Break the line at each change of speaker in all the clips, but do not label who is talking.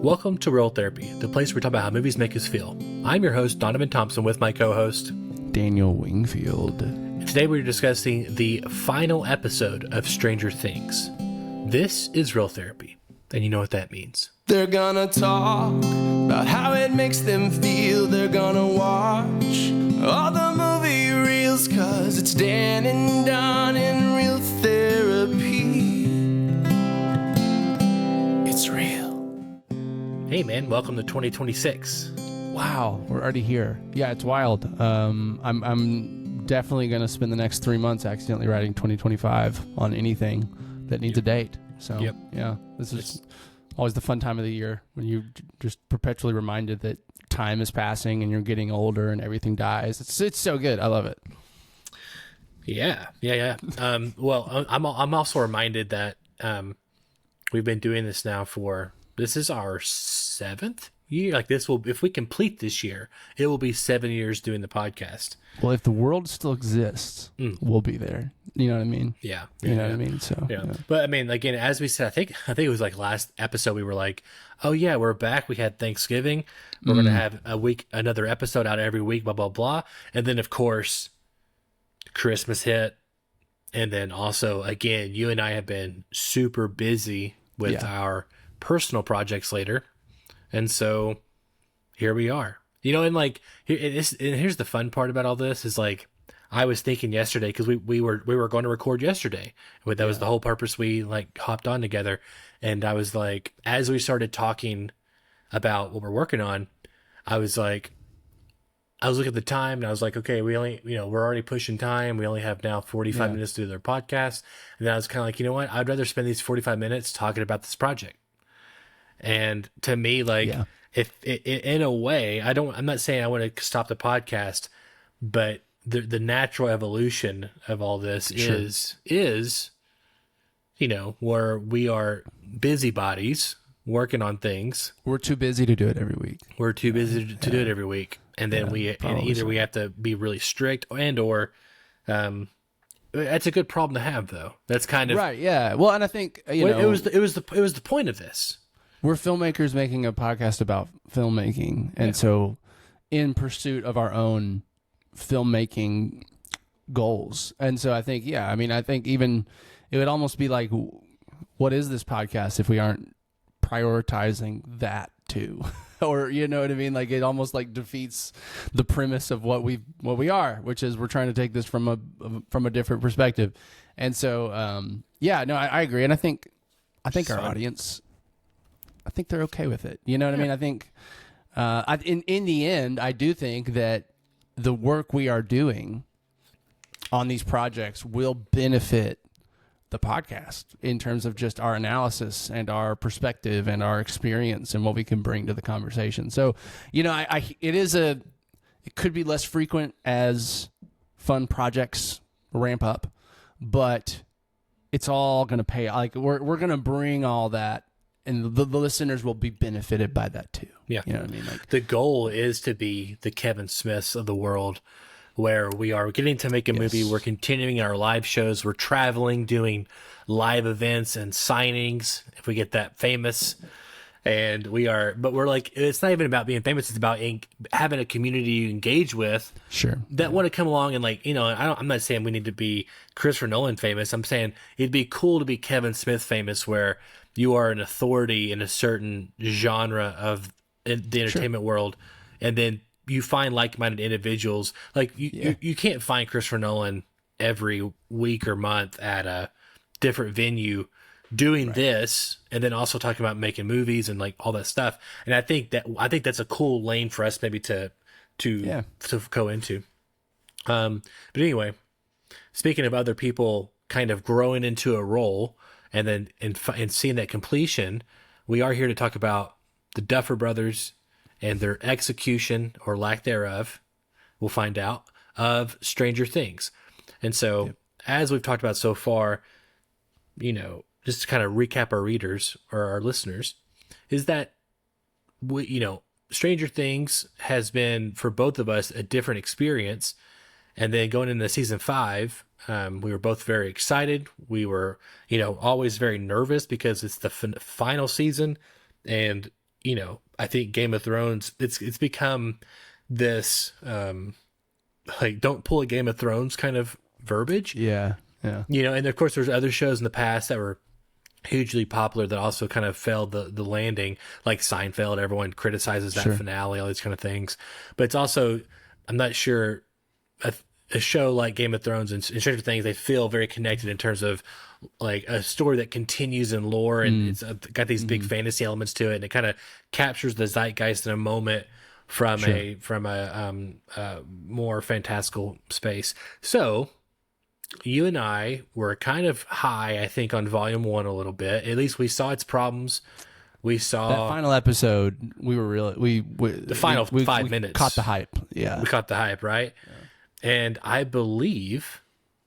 Welcome to Real Therapy, the place where we talk about how movies make us feel. I'm your host, Donovan Thompson, with my co-host,
Daniel Wingfield.
And today we're discussing the final episode of Stranger Things. This is Real Therapy, and you know what that means.
They're gonna talk about how it makes them feel. They're gonna watch all the movie reels, cause it's Dan and Don in Real Therapy. It's real.
Hey man, welcome to 2026.
Wow, we're already here. Yeah, it's wild. I'm definitely going to spend the next 3 months accidentally writing 2025 on anything that needs a date. So, yeah, this is always the fun time of the year when you just perpetually reminded that time is passing and you're getting older and everything dies. It's so good. I love it.
Yeah. Well, I'm also reminded that we've been doing this now this is our 7th year. Like this will, if we complete this year, it will be 7 years doing the podcast.
Well, if the world still exists, we'll be there. You know what I mean?
Yeah.
You know what I mean? So,
yeah. But I mean, again, as we said, I think it was like last episode, we were like, oh yeah, we're back. We had Thanksgiving. We're going to have another episode out every week, blah, blah, blah. And then of course, Christmas hit. And then also, again, you and I have been super busy with our personal projects later. And so here we are, you know, and like, and here's the fun part about all this is like, I was thinking yesterday, because we were going to record yesterday. That was the whole purpose. We like hopped on together, and I was like, as we started talking about what we're working on, I was looking at the time, and I was like, okay, we're already pushing time. We only have now 45 minutes to do their podcast. And then I was kind of like, you know what? I'd rather spend these 45 minutes talking about this project. And to me, like, if in a way, I'm not saying I want to stop the podcast, but the natural evolution of all this is, you know, where we are busybodies working on things.
We're too busy to do it every week.
We're too busy to do it every week. And then we have to be really strict or that's a good problem to have, though. That's kind of
right. Yeah. Well, and I think,
it was the point of this.
We're filmmakers making a podcast about filmmaking. And so in pursuit of our own filmmaking goals. And so I think, I think even it would almost be like, what is this podcast if we aren't prioritizing that too? Or, you know what I mean? Like it almost like defeats the premise of what we are, which is we're trying to take this from a different perspective. And so, I agree. And I think our audience, I think they're okay with it. You know what I mean? I think, in the end, I do think that the work we are doing on these projects will benefit the podcast in terms of just our analysis and our perspective and our experience and what we can bring to the conversation. So, you know, it could be less frequent as fun projects ramp up, but it's all going to pay. Like we're going to bring all that, and the listeners will be benefited by that too.
Yeah.
You know what I mean? Like
the goal is to be the Kevin Smiths of the world, where we are getting to make a movie. We're continuing our live shows. We're traveling, doing live events and signings if we get that famous. And but we're like, it's not even about being famous. It's about having a community you engage with.
Sure.
That want to come along and like, you know, I'm not saying we need to be Christopher Nolan famous. I'm saying it'd be cool to be Kevin Smith famous, where you are an authority in a certain genre of the entertainment world. And then you find like-minded individuals. Like you can't find Christopher Nolan every week or month at a different venue doing this, and then also talking about making movies and like all that stuff. And I think that's a cool lane for us maybe to go into. But anyway, speaking of other people kind of growing into a role and then and seeing that completion, we are here to talk about the Duffer Brothers and their execution or lack thereof, we'll find out, of Stranger Things. And so, as we've talked about so far, you know, just to kind of recap our readers or our listeners, is that Stranger Things has been, for both of us, a different experience. And then going into season 5, we were both very excited. We were, always very nervous because it's the final season, and I think Game of Thrones, it's become this, like, don't pull a Game of Thrones kind of verbiage.
Yeah. Yeah.
And of course there's other shows in the past that were hugely popular that also kind of failed the landing, like Seinfeld. Everyone criticizes that finale, all these kind of things. But it's also, I'm not sure, a show like Game of Thrones and Stranger Things, they feel very connected in terms of like a story that continues in lore, and it's got these big fantasy elements to it, and it kind of captures the zeitgeist in a moment from a more fantastical space. So you and I were kind of high, I think, on volume 1 a little bit. At least we saw its problems. We saw
that final episode. We were really
the final 5 minutes.
Caught the hype. Yeah,
we caught the hype, right? Yeah. And I believe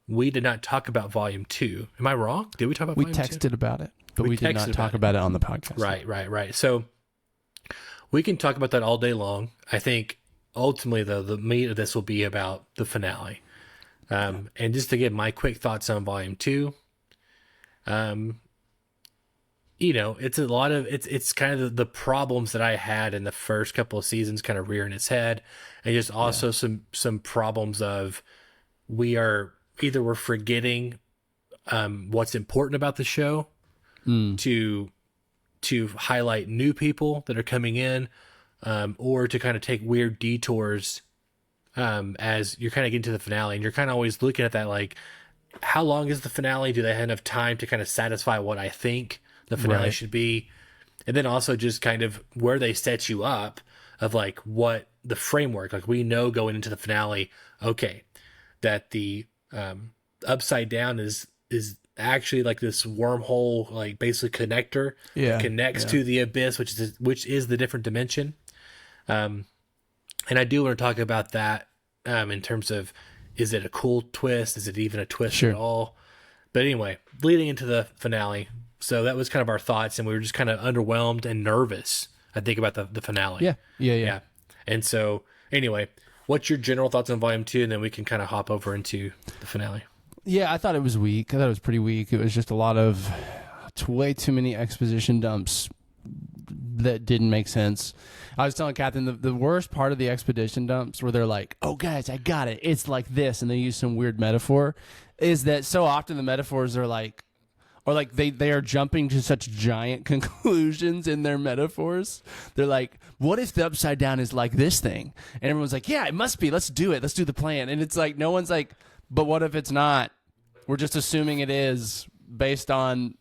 we did not talk about volume 2. Am I wrong? Did we talk about?
We
volume
texted
2?
About it, but we did not talk about it on the podcast.
Right. So we can talk about that all day long. I think ultimately, though, the meat of this will be about the finale. And just to give my quick thoughts on volume 2, it's a lot of, it's kind of the problems that I had in the first couple of seasons kind of rearing its head, and just also some problems of we're forgetting what's important about the show to highlight new people that are coming in, or to kind of take weird detours as you're kind of getting to the finale, and you're kind of always looking at that, like, how long is the finale? Do they have enough time to kind of satisfy what I think the finale should be? And then also just kind of where they set you up of like what the framework, like we know going into the finale, okay, that the upside down is actually like this wormhole, like basically connector that connects to the abyss, which is the different dimension. And I do want to talk about that in terms of, is it a cool twist? Is it even a twist at all? But anyway, leading into the finale, so that was kind of our thoughts, and we were just kind of underwhelmed and nervous, I think, about the finale.
Yeah.
And so anyway, what's your general thoughts on volume 2, and then we can kind of hop over into the finale.
Yeah, I thought it was weak. I thought it was pretty weak. It was just a lot of way too many exposition dumps that didn't make sense. I was telling Catherine, the worst part of the expedition dumps where they're like, oh, guys, I got it. It's like this. And they use some weird metaphor, is that so often the metaphors are like, or like they are jumping to such giant conclusions in their metaphors. They're like, what if the upside down is like this thing? And everyone's like, yeah, it must be. Let's do it. Let's do the plan. And it's like, no one's like, but what if it's not? We're just assuming it is based on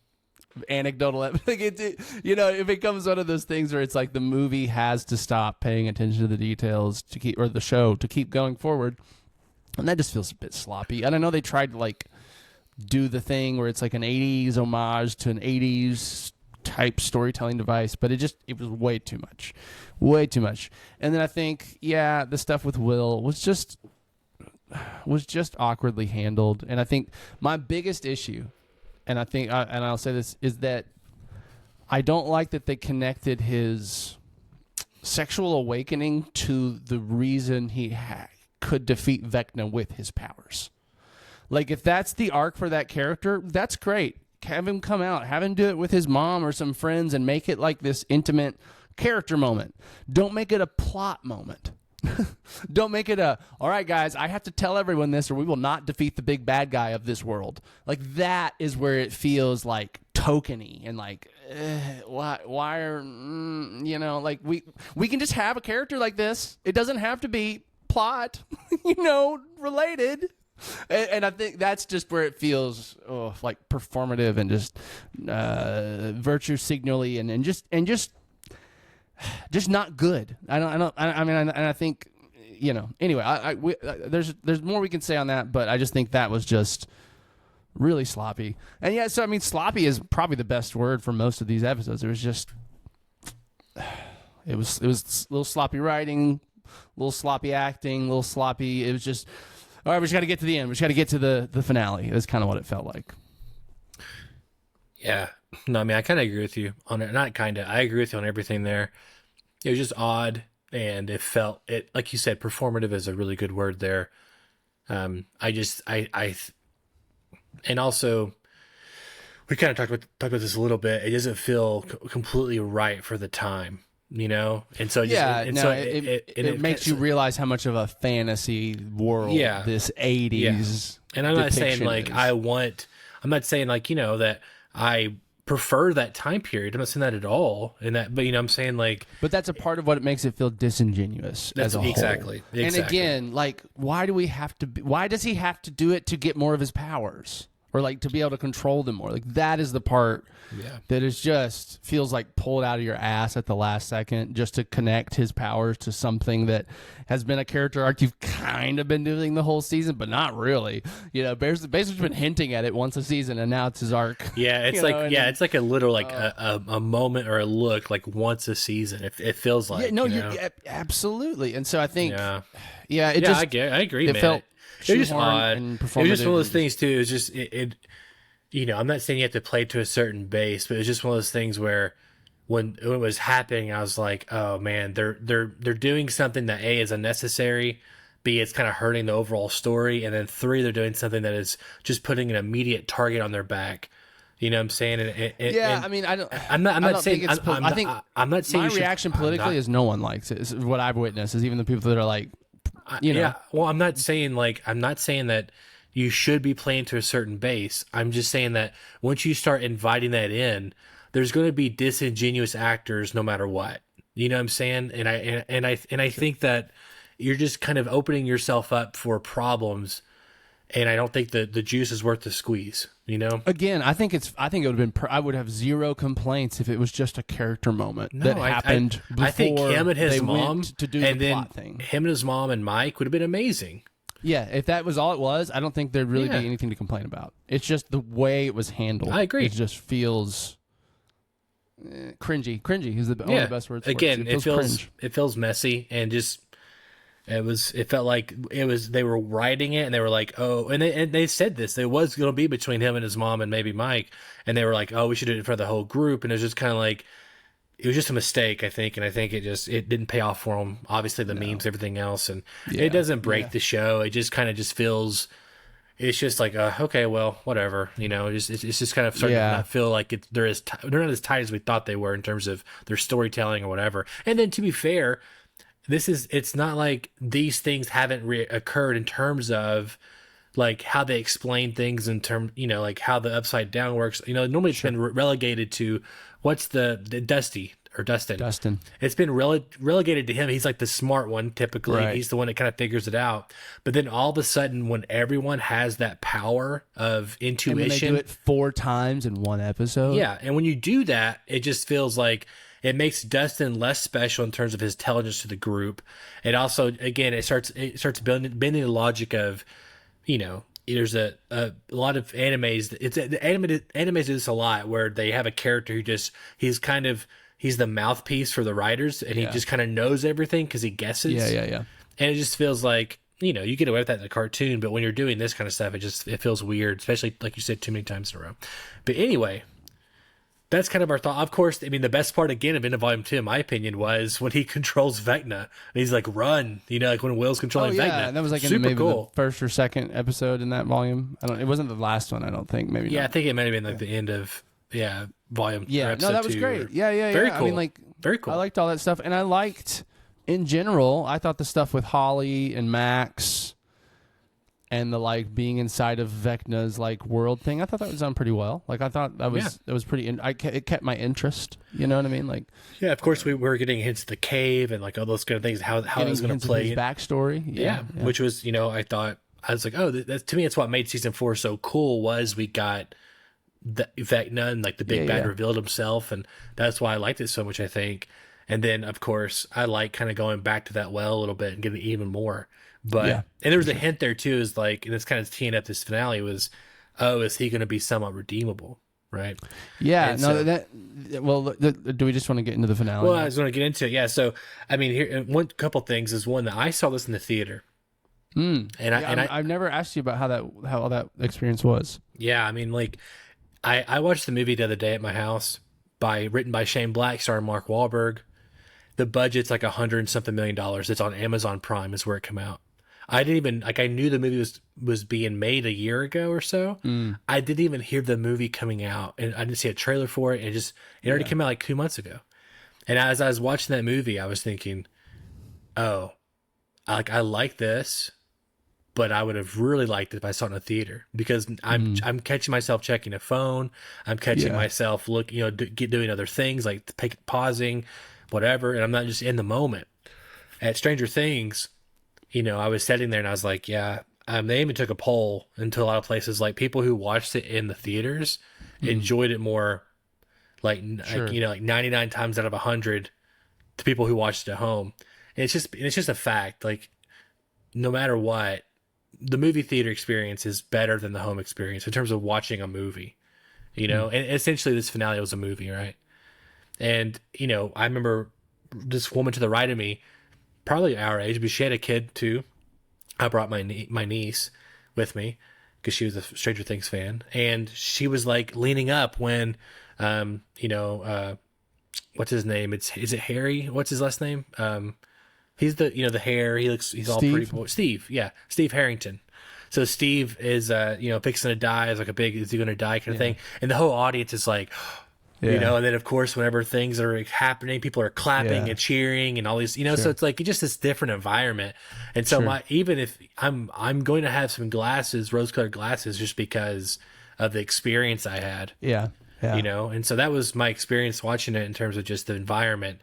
anecdotal evidence. It becomes one of those things where it's like the movie has to stop paying attention to the details to keep, or the show to keep going forward. And that just feels a bit sloppy. And I know they tried to like do the thing where it's like an 80s homage to an 80s type storytelling device, but it was way too much. And then I think, the stuff with Will was just awkwardly handled. And I think my biggest issue, and I think, and I'll say this, is that I don't like that they connected his sexual awakening to the reason he could defeat Vecna with his powers. Like, if that's the arc for that character, that's great. Have him come out, have him do it with his mom or some friends, and make it like this intimate character moment. Don't make it a plot moment. Don't make it all right, guys, I have to tell everyone this or we will not defeat the big bad guy of this world. Like, that is where it feels like tokeny and like, why are, like we can just have a character like this. It doesn't have to be plot, related. And I think that's just where it feels like performative and just virtue signally and just not good. I think, anyway, there's more we can say on that, but I just think that was just really sloppy. And sloppy is probably the best word for most of these episodes. It was a little sloppy writing, a little sloppy acting, a little sloppy. It was just, all right, we just got to get to the end. We just got to get to the finale. That's kind of what it felt like.
Yeah. No, I kind of agree with you on it. Not kind of. I agree with you on everything there. It was just odd, and it felt, like you said, performative is a really good word there. And also, we kind of talked about this a little bit. It doesn't feel completely right for the time you know, and so
it makes you realize how much of a fantasy world this 80s
and I'm not saying like
is.
I'm not saying like, you know, that I prefer that time period. I'm not saying that at all. And that, but you know, I'm saying like,
but that's a part of what makes it feel disingenuous as a whole.
Exactly.
And again, like, why does he have to do it to get more of his powers? Or like to be able to control them more. Like that is the part that is just feels like pulled out of your ass at the last second just to connect his powers to something that has been a character arc you've kind of been doing the whole season, but not really. You know, basically been hinting at it once a season, and now it's his arc.
Yeah, it's like it's like a literal like a moment or a look like once a season. It feels like
absolutely. And so I think I
agree.
It
man.
felt
It was just odd.
and
It was just one of
performative
those things too. It was just it. You know, I'm not saying you have to play to a certain base, but it's just one of those things where when it was happening, I was like, oh man, they're doing something that A is unnecessary, B it's kind of hurting the overall story, and then 3 they're doing something that is just putting an immediate target on their back. You know what I'm saying?
I mean,
I'm not saying. I'm not saying.
My reaction politically is no one likes it. Is what I've witnessed. Is even the people that are like, you know.
Yeah. Well, I'm not saying that you should be playing to a certain base. I'm just saying that once you start inviting that in, there's going to be disingenuous actors no matter what. You know what I'm saying? And I think that you're just kind of opening yourself up for problems. And I don't think the juice is worth the squeeze, you know?
Again, I think it would have been, I would have zero complaints if it was just a character moment that happened before
I think him and his mom
went to do the plot thing.
Him and his mom and Mike would have been amazing.
Yeah, if that was all it was, I don't think there'd really be anything to complain about. It's just the way it was handled.
I agree.
It just feels cringy. Cringy is one of the best words.
Again,
cringe.
It feels messy and just it felt like they were writing it and they were like, oh, and they said this. It was going to be between him and his mom and maybe Mike, and they were like, oh, we should do it for the whole group, and it was just kind of like. It was just a mistake, I think, and I think it didn't pay off for him. Obviously, the memes, everything else, and it doesn't break the show. It just kind of just feels. It's just like, okay, well, whatever, you know. It's just kind of starting to not feel like they're not as tight as we thought they were in terms of their storytelling or whatever. And then, to be fair, it's not like these things haven't occurred in terms of. Like how they explain things in terms, you know, like how the upside down works. You know, normally it's been relegated to what's the Dusty or Dustin.
Dustin.
It's been relegated to him. He's like the smart one typically.
Right.
He's the one that kind of figures it out. But then all of a sudden, when everyone has that power of intuition,
and when they do it 4 times in one episode.
Yeah, and when you do that, it just feels like. It makes Dustin less special in terms of his intelligence to the group. It also, again, it starts bending the logic of. You know, there's a lot of animes. Animes do this a lot, where they have a character who he's the mouthpiece for the writers, and he just kind of knows everything because he guesses.
Yeah.
And it just feels like, you know, you get away with that in a cartoon, but when you're doing this kind of stuff, it feels weird, especially like you said too many times in a row. But anyway. That's kind of our thought. Of course, I mean, the best part, again, of Into Volume 2, in my opinion, was when he controls Vecna. And he's like, run. You know, like when Will's controlling Vecna.
And that was like
super
in maybe
cool.
The first or second episode in that volume. It wasn't the last one, I don't think. Maybe not.
I think it might have been like the end of, volume
Yeah, no, that was great. Yeah.
Very cool.
I mean, like,
very cool.
I liked all that stuff. And I liked, in general, I thought the stuff with Holly and Max and the like being inside of Vecna's like world thing, I thought that was done pretty well. Like I thought that was pretty. It kept my interest. You know what I mean? Like
of course we were getting hints to the cave and like all those kind of things. How it was going to play
his backstory. Yeah,
which was I was like, oh, that's to me it's what made season 4 so cool was we got the Vecna and like the big bad revealed himself, and that's why I liked it so much. I think, and then of course I like kind of going back to that well a little bit and getting even more. But and there was a hint there too, is like, and it's kind of teeing up this finale was, oh, is he going to be somewhat redeemable, right?
Yeah, do we just want to get into the finale?
Well, I just want to get into it. Yeah, so I mean, here one couple things is one that I saw this in the theater,
I've never asked you about how that experience was. Yeah,
I mean, like I watched the movie the other day at my house written by Shane Black, starring Mark Wahlberg. The budget's like $100-something million. It's on Amazon Prime is where it came out. I didn't even I knew the movie was being made a year ago or so. I didn't even hear the movie coming out, and I didn't see a trailer for it. It already came out like 2 months ago. And as I was watching that movie, I was thinking, oh, I like this, but I would have really liked it if I saw it in a theater, because I'm catching myself checking a phone. I'm catching myself doing other things like pausing, whatever, and I'm not just in the moment. At Stranger Things, I was sitting there and I was like, yeah. They even took a poll into a lot of places. Like, people who watched it in the theaters enjoyed it more, like 99 times out of 100 to people who watched it at home. And it's just a fact. Like, no matter what, the movie theater experience is better than the home experience in terms of watching a movie. And essentially this finale was a movie, right? And I remember this woman to the right of me, probably our age, but she had a kid too. I brought my niece with me because she was a Stranger Things fan, and she was like leaning up when, what's his name? Is it Harry? What's his last name? He's the hair. He's
Steve?
all pretty boy. Steve, yeah, Steve Harrington. So Steve is fixing to die. Is like a big, is he going to die kind of thing, and the whole audience is like. And then of course, whenever things are happening, people are clapping and cheering and all these, so it's like just this different environment. And so even if I'm going to have some glasses, rose-colored glasses, just because of the experience I had. Yeah. And so that was my experience watching it in terms of just the environment.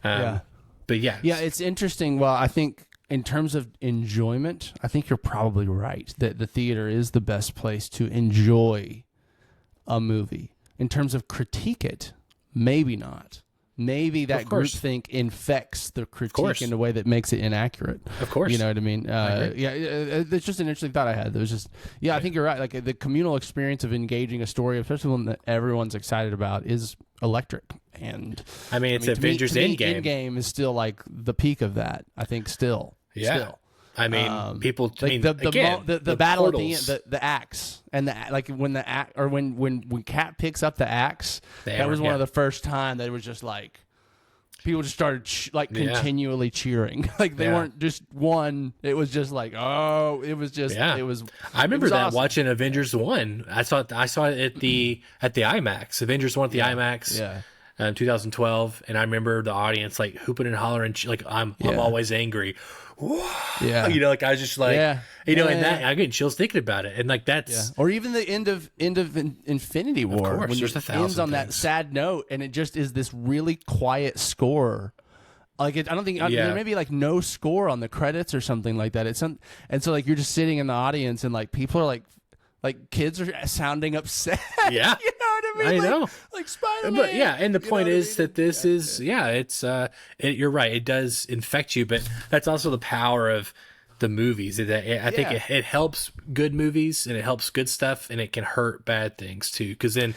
But yeah.
Yeah, it's interesting. Well, I think in terms of enjoyment, I think you're probably right that the theater is the best place to enjoy a movie. In terms of critique it, maybe not. Maybe that groupthink infects the critique in a way that makes it inaccurate.
Of course.
You know what I mean? It's just an interesting thought I had. It was just, I think you're right. Like, the communal experience of engaging a story, especially one that everyone's excited about, is electric. And
it's Avengers Endgame.
Endgame is still like the peak of that, I think, still.
Yeah.
Still.
People.
Like the battle portals. At the end, the axe, and when Cap picks up the axe, that was one of the first time that it was just like people just started continually cheering. Like, they weren't just one. It was just like, it was just it was.
I remember that
awesome.
watching Avengers 1. I saw it at the IMAX. Avengers 1 at the IMAX. Yeah. In 2012, and I remember the audience like hooping and hollering, like I'm always angry. Yeah, like I was just like, and that I get chills thinking about it, and like that's
or even the end of Infinity War,
when
it ends on that sad note, and it just is this really quiet score. Like, I don't think there may be like no score on the credits or something like that. And so like you're just sitting in the audience, and like people are like kids are sounding upset.
Yeah.
You know what I mean?
I know.
Like Spider-Man.
But and the point is that this is, it's, you're right. It does infect you, but that's also the power of the movies. I think it helps good movies, and it helps good stuff, and it can hurt bad things too. Because then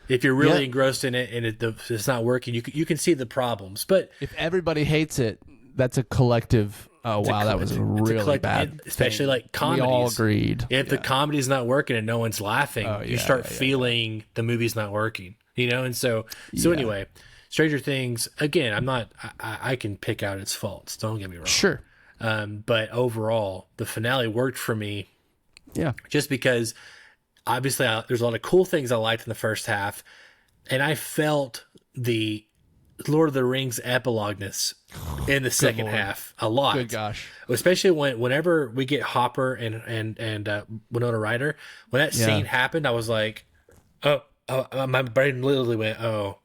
if you're really engrossed in it and it's not working, you can see the problems. But
if everybody hates it, that's a collective. Oh, wow, that was really bad.
Especially like comedies.
We all agreed.
If the comedy's not working and no one's laughing, you start feeling the movie's not working, And so anyway, Stranger Things, again, I can pick out its faults. Don't get me wrong.
Sure.
But overall, the finale worked for me.
Yeah.
Just because, obviously, there's a lot of cool things I liked in the first half, and I felt the Lord of the Rings epilogueness in the second half a lot.
Good gosh.
Especially whenever we get Hopper and Winona Ryder, when that scene happened, I was like, oh, my brain literally went, oh,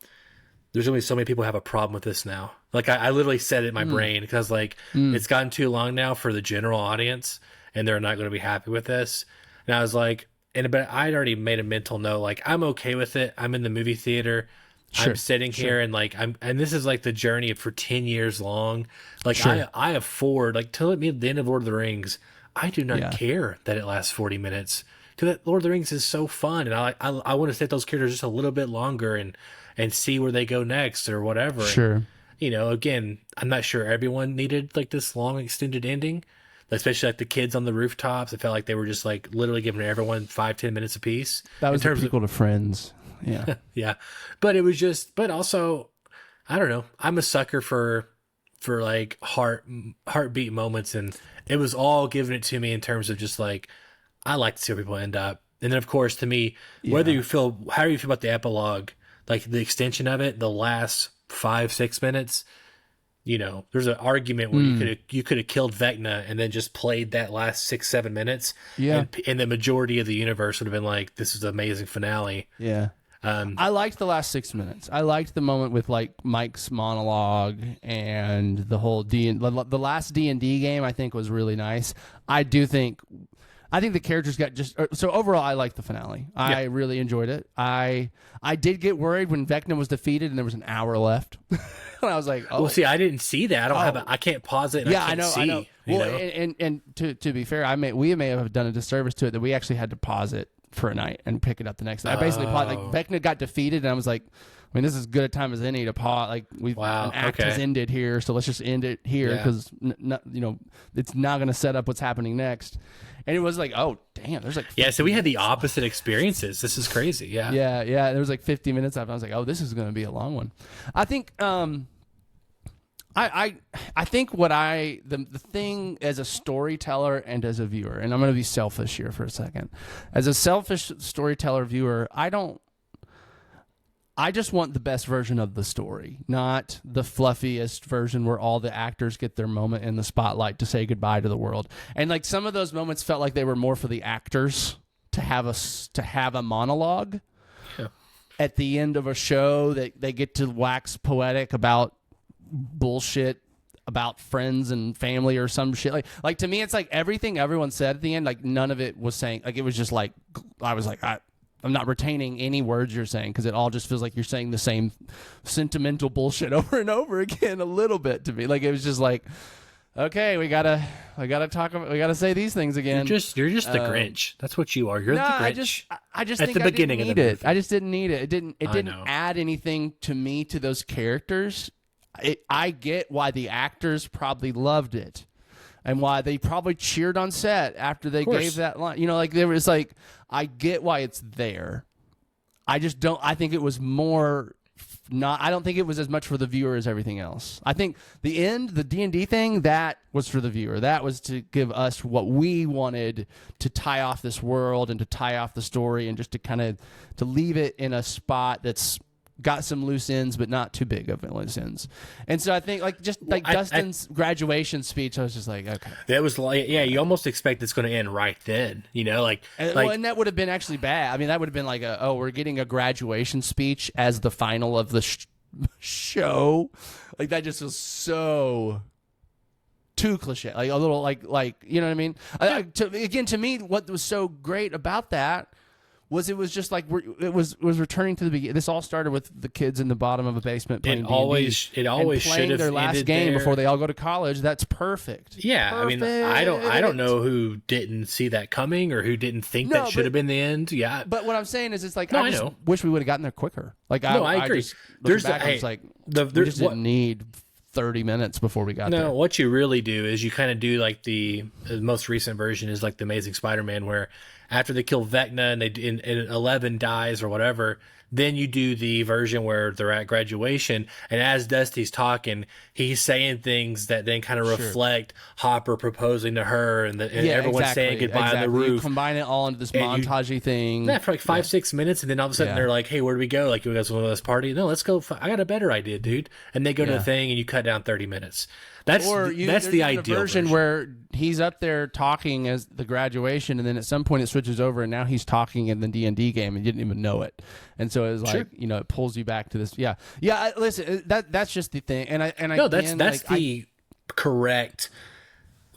there's going to be so many people who have a problem with this now. Like, I literally said it in my brain, because like it's gotten too long now for the general audience, and they're not going to be happy with this. And I was like, but I'd already made a mental note, like, I'm okay with it. I'm in the movie theater. I'm sitting here and like and this is like the journey for 10 years long. Like I afford, like, till the end of Lord of the Rings, I do not care that it lasts 40 minutes. Because Lord of the Rings is so fun, and I want to sit those characters just a little bit longer and see where they go next or whatever.
Sure.
And, again, I'm not sure everyone needed like this long extended ending, especially like the kids on the rooftops. It felt like they were just like literally giving everyone 5-10 minutes apiece.
That was the prequel to Friends. Yeah.
Yeah. But it was just, but also, I don't know. I'm a sucker for like heartbeat moments. And it was all giving it to me in terms of just like, I like to see where people end up. And then of course, to me, however you feel about the epilogue, like the extension of it, the last 5-6 minutes, you know, there's an argument where you could have killed Vecna and then just played that last 6-7 minutes.
Yeah.
And the majority of the universe would have been like, this is an amazing finale.
Yeah. I liked the last 6 minutes. I liked the moment with like Mike's monologue and the whole the last D&D game. I think was really nice. I think the characters got so overall. I liked the finale. I really enjoyed it. I did get worried when Vecna was defeated and there was an hour left. And I was like, oh.
Well, see, I didn't see that. I can't pause it. And I can't see.
I know. Well, and to be fair, we may have done a disservice to it that we actually had to pause it for a night and pick it up the next day. I basically paused, like Vecna got defeated, and I was like, I mean, this is as good a time as any to pause. Like an act has ended here, so let's just end it here because it's not going to set up what's happening next. And it was like, oh damn, there's like
so we had the opposite experiences. This is crazy. Yeah.
There was like 50 minutes after. I was like, oh, this is going to be a long one. I think I think the thing as a storyteller and as a viewer, and I'm going to be selfish here for a second. As a selfish storyteller viewer, I just want the best version of the story, not the fluffiest version where all the actors get their moment in the spotlight to say goodbye to the world. And like some of those moments felt like they were more for the actors to have a monologue at the end of a show that they get to wax poetic about bullshit about friends and family or some shit. Like to me, it's like everything everyone said at the end, like none of it was saying, like it was just like, I was like, I'm not retaining any words you're saying because it all just feels like you're saying the same sentimental bullshit over and over again a little bit to me. Like it was just like, okay, we gotta say these things again.
You're just the Grinch. That's what you are. You're the Grinch.
I just
at
think
the beginning
I didn't
of
need
the
it. I just didn't need it. It didn't add anything to me to those characters. I get why the actors probably loved it and why they probably cheered on set after they gave that line. You know, like there was like, I get why it's there. I just don't, I think it was more I don't think it was as much for the viewer as everything else. I think the D&D thing, that was for the viewer. That was to give us what we wanted to tie off this world and to tie off the story and just to kind of to leave it in a spot that's got some loose ends, but not too big of loose ends. And so I think Dustin's graduation speech, I was just like, okay.
That was like, you almost expect it's going to end right then, you know,
and that would have been actually bad. I mean, that would have been like we're getting a graduation speech as the final of the show. Like that just was so too cliche, like a little like, you know what I mean? To me, what was so great about that was it was just like it was returning to the beginning. This all started with the kids in the bottom of a basement playing D&D.
It always
playing
should have
their last game
there
before they all go to college. That's perfect.
Yeah,
perfect.
I mean, I don't know who didn't see that coming or who didn't think that should have been the end. Yeah,
but what I'm saying is, it's like I just wish we would have gotten there quicker. Like I agree. I was like, we just didn't need 30 minutes before we got there.
No, what you really do is you kind of do like the most recent version is like the Amazing Spider-Man, where after they kill Vecna and and 11 dies or whatever, then you do the version where they're at graduation, and as Dusty's talking, he's saying things that then kind of reflect Hopper proposing to her and everyone saying goodbye on the roof.
You combine it all into this montagey thing.
Yeah, for like 5-6 minutes, and then all of a sudden they're like, "Hey, where do we go? Like, you guys want to this party? No, let's go. I got a better idea, dude." And they go to the thing, and you cut down 30 minutes. That's the ideal
version where he's up there talking as the graduation, and then at some point it switches over, and now he's talking in the D&D game, and you didn't even know it. And so it's like, you know, it pulls you back to this. Yeah. Listen, that's just the thing,
that's the correct.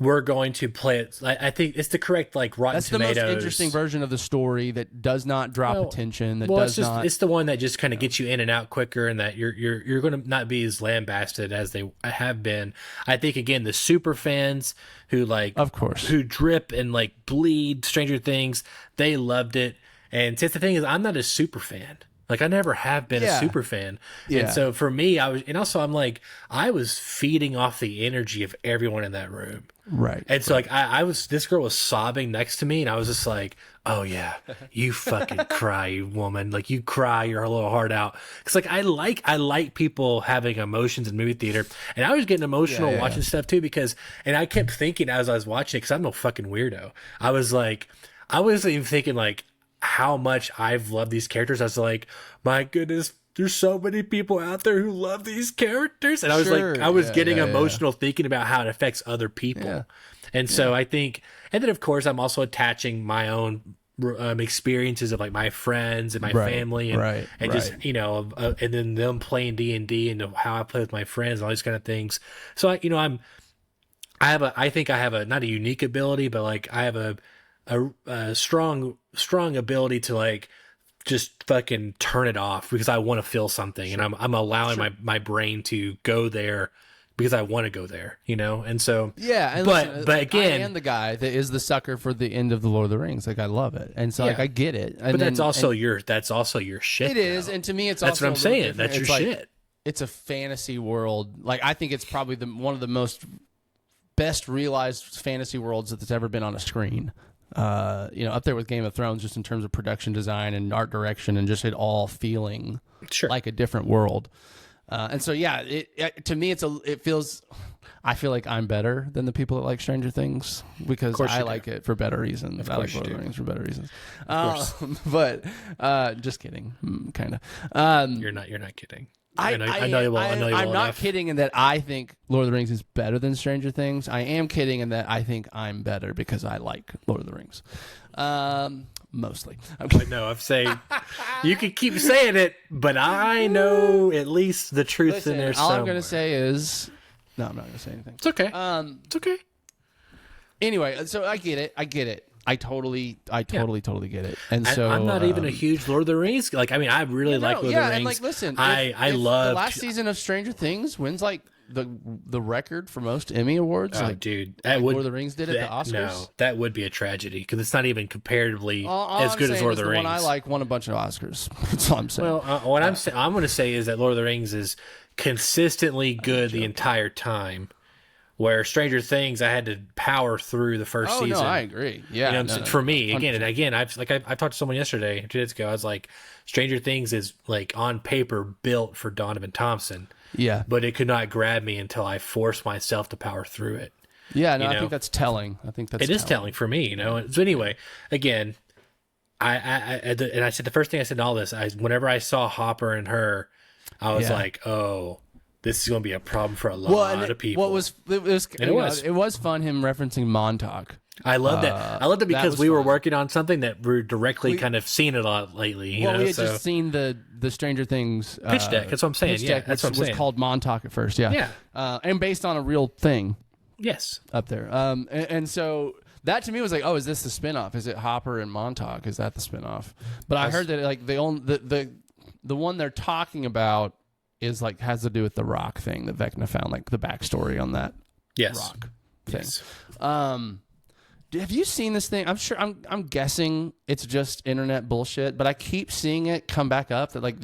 We're going to play it. I think it's the correct Rotten Tomatoes.
That's the most interesting version of the story that does not drop attention.
It's the one that just kind of gets you in and out quicker, and that you're going to not be as lambasted as they have been. I think again the super fans who
of course,
who drip and bleed Stranger Things, they loved it. And since the thing is, I'm not a super fan. I never have been a super fan. Yeah. And so for me, I was feeding off the energy of everyone in that room.
Right.
And so this girl was sobbing next to me, and I was just like, oh yeah, you fucking cry, you woman. You cry your little heart out. Cause I like people having emotions in movie theater. And I was getting emotional watching stuff too, and I kept thinking as I was watching it, cause I'm no fucking weirdo. I wasn't even thinking how much I've loved these characters. I was like, my goodness, there's so many people out there who love these characters. And I was
Sure.
like, I was
Yeah,
getting
yeah,
emotional thinking about how it affects other people.
Yeah.
And so I think, and then of course, I'm also attaching my own experiences of like my friends and my
Right,
family and,
right,
and
right.
just, and then them playing D&D and how I play with my friends and all these kind of things. So, I think I have not a unique ability, but like I have a strong ability to like just fucking turn it off because I want to feel something, and I'm allowing my brain to go there because I want to go there, and so
Yeah, and
but
listen,
but
like,
again,
I am the guy that is the sucker for the end of the Lord of the Rings. Like I love it, and so like
Yeah.
I get it. And
but
then,
that's also
and
your shit.
it is,
though.
and to me, it's
That's
also
what I'm
a little
saying.
different.
That's your
It's like,
shit.
It's a fantasy world. Like I think it's probably one of the most best realized fantasy worlds that's ever been on a screen. Up there with Game of Thrones, just in terms of production design and art direction, and just it all feeling
Sure.
like a different world. And so, yeah, to me, it feels. I feel like I'm better than the people that like Stranger Things because I like it for better reasons. I like Lord of the Rings for better reasons. But just kidding, kind of.
You're not kidding.
I
know you well. I know you well
I'm not
enough.
kidding in that I think Lord of the Rings is better than Stranger Things. I am kidding in that I think I'm better because I like Lord of the Rings. Mostly.
No, I'm saying you can keep saying it, but I know at least the truth
Listen,
in there.
all I'm
somewhere.
going to say is, no, I'm not going to say anything.
It's okay. It's okay.
Anyway, so I get it. I totally get it. And so
I'm not even a huge Lord of the Rings. Like, I mean, I really like Lord of the Rings.
and like, listen,
I
if
love
the last season of Stranger Things wins like the record for most Emmy awards.
Oh,
like,
dude,
like Lord of the Rings did at the Oscars.
No, that would be a tragedy because it's not even comparatively
All
as
I'm
good as
saying
Lord
is
of the Rings.
one I like won a bunch of Oscars. That's all I'm saying.
Well, what I'm going to say is that Lord of the Rings is consistently good the entire time. Where Stranger Things, I had to power through the first season.
No, I agree. Yeah,
For me, again, I've talked to someone yesterday, 2 days ago. I was like, Stranger Things is like on paper built for Donovan Thompson.
Yeah,
But it could not grab me until I forced myself to power through it.
yeah. No, I think that's telling. It
is telling for me, So anyway, again, and I said the first thing I said in all this, whenever I saw Hopper and her, I was like, oh. This is going to be a problem for a lot of people.
It was fun him referencing Montauk.
I love that. I loved it because we were working on something that we're directly kind of seeing it a lot lately.
We had just seen the Stranger Things
pitch deck. That's what I'm saying. Yeah, that's what I'm saying.
Was called Montauk at first. Yeah,
yeah,
and based on a real thing.
Yes,
up there. And so that to me was like, oh, is this the spinoff? Is it Hopper and Montauk? Is that the spinoff? But I heard that like the one they're talking about is like has to do with the rock thing that Vecna found, like the backstory on that rock thing.
Yes.
Have you seen this thing? I'm guessing it's just internet bullshit, but I keep seeing it come back up that like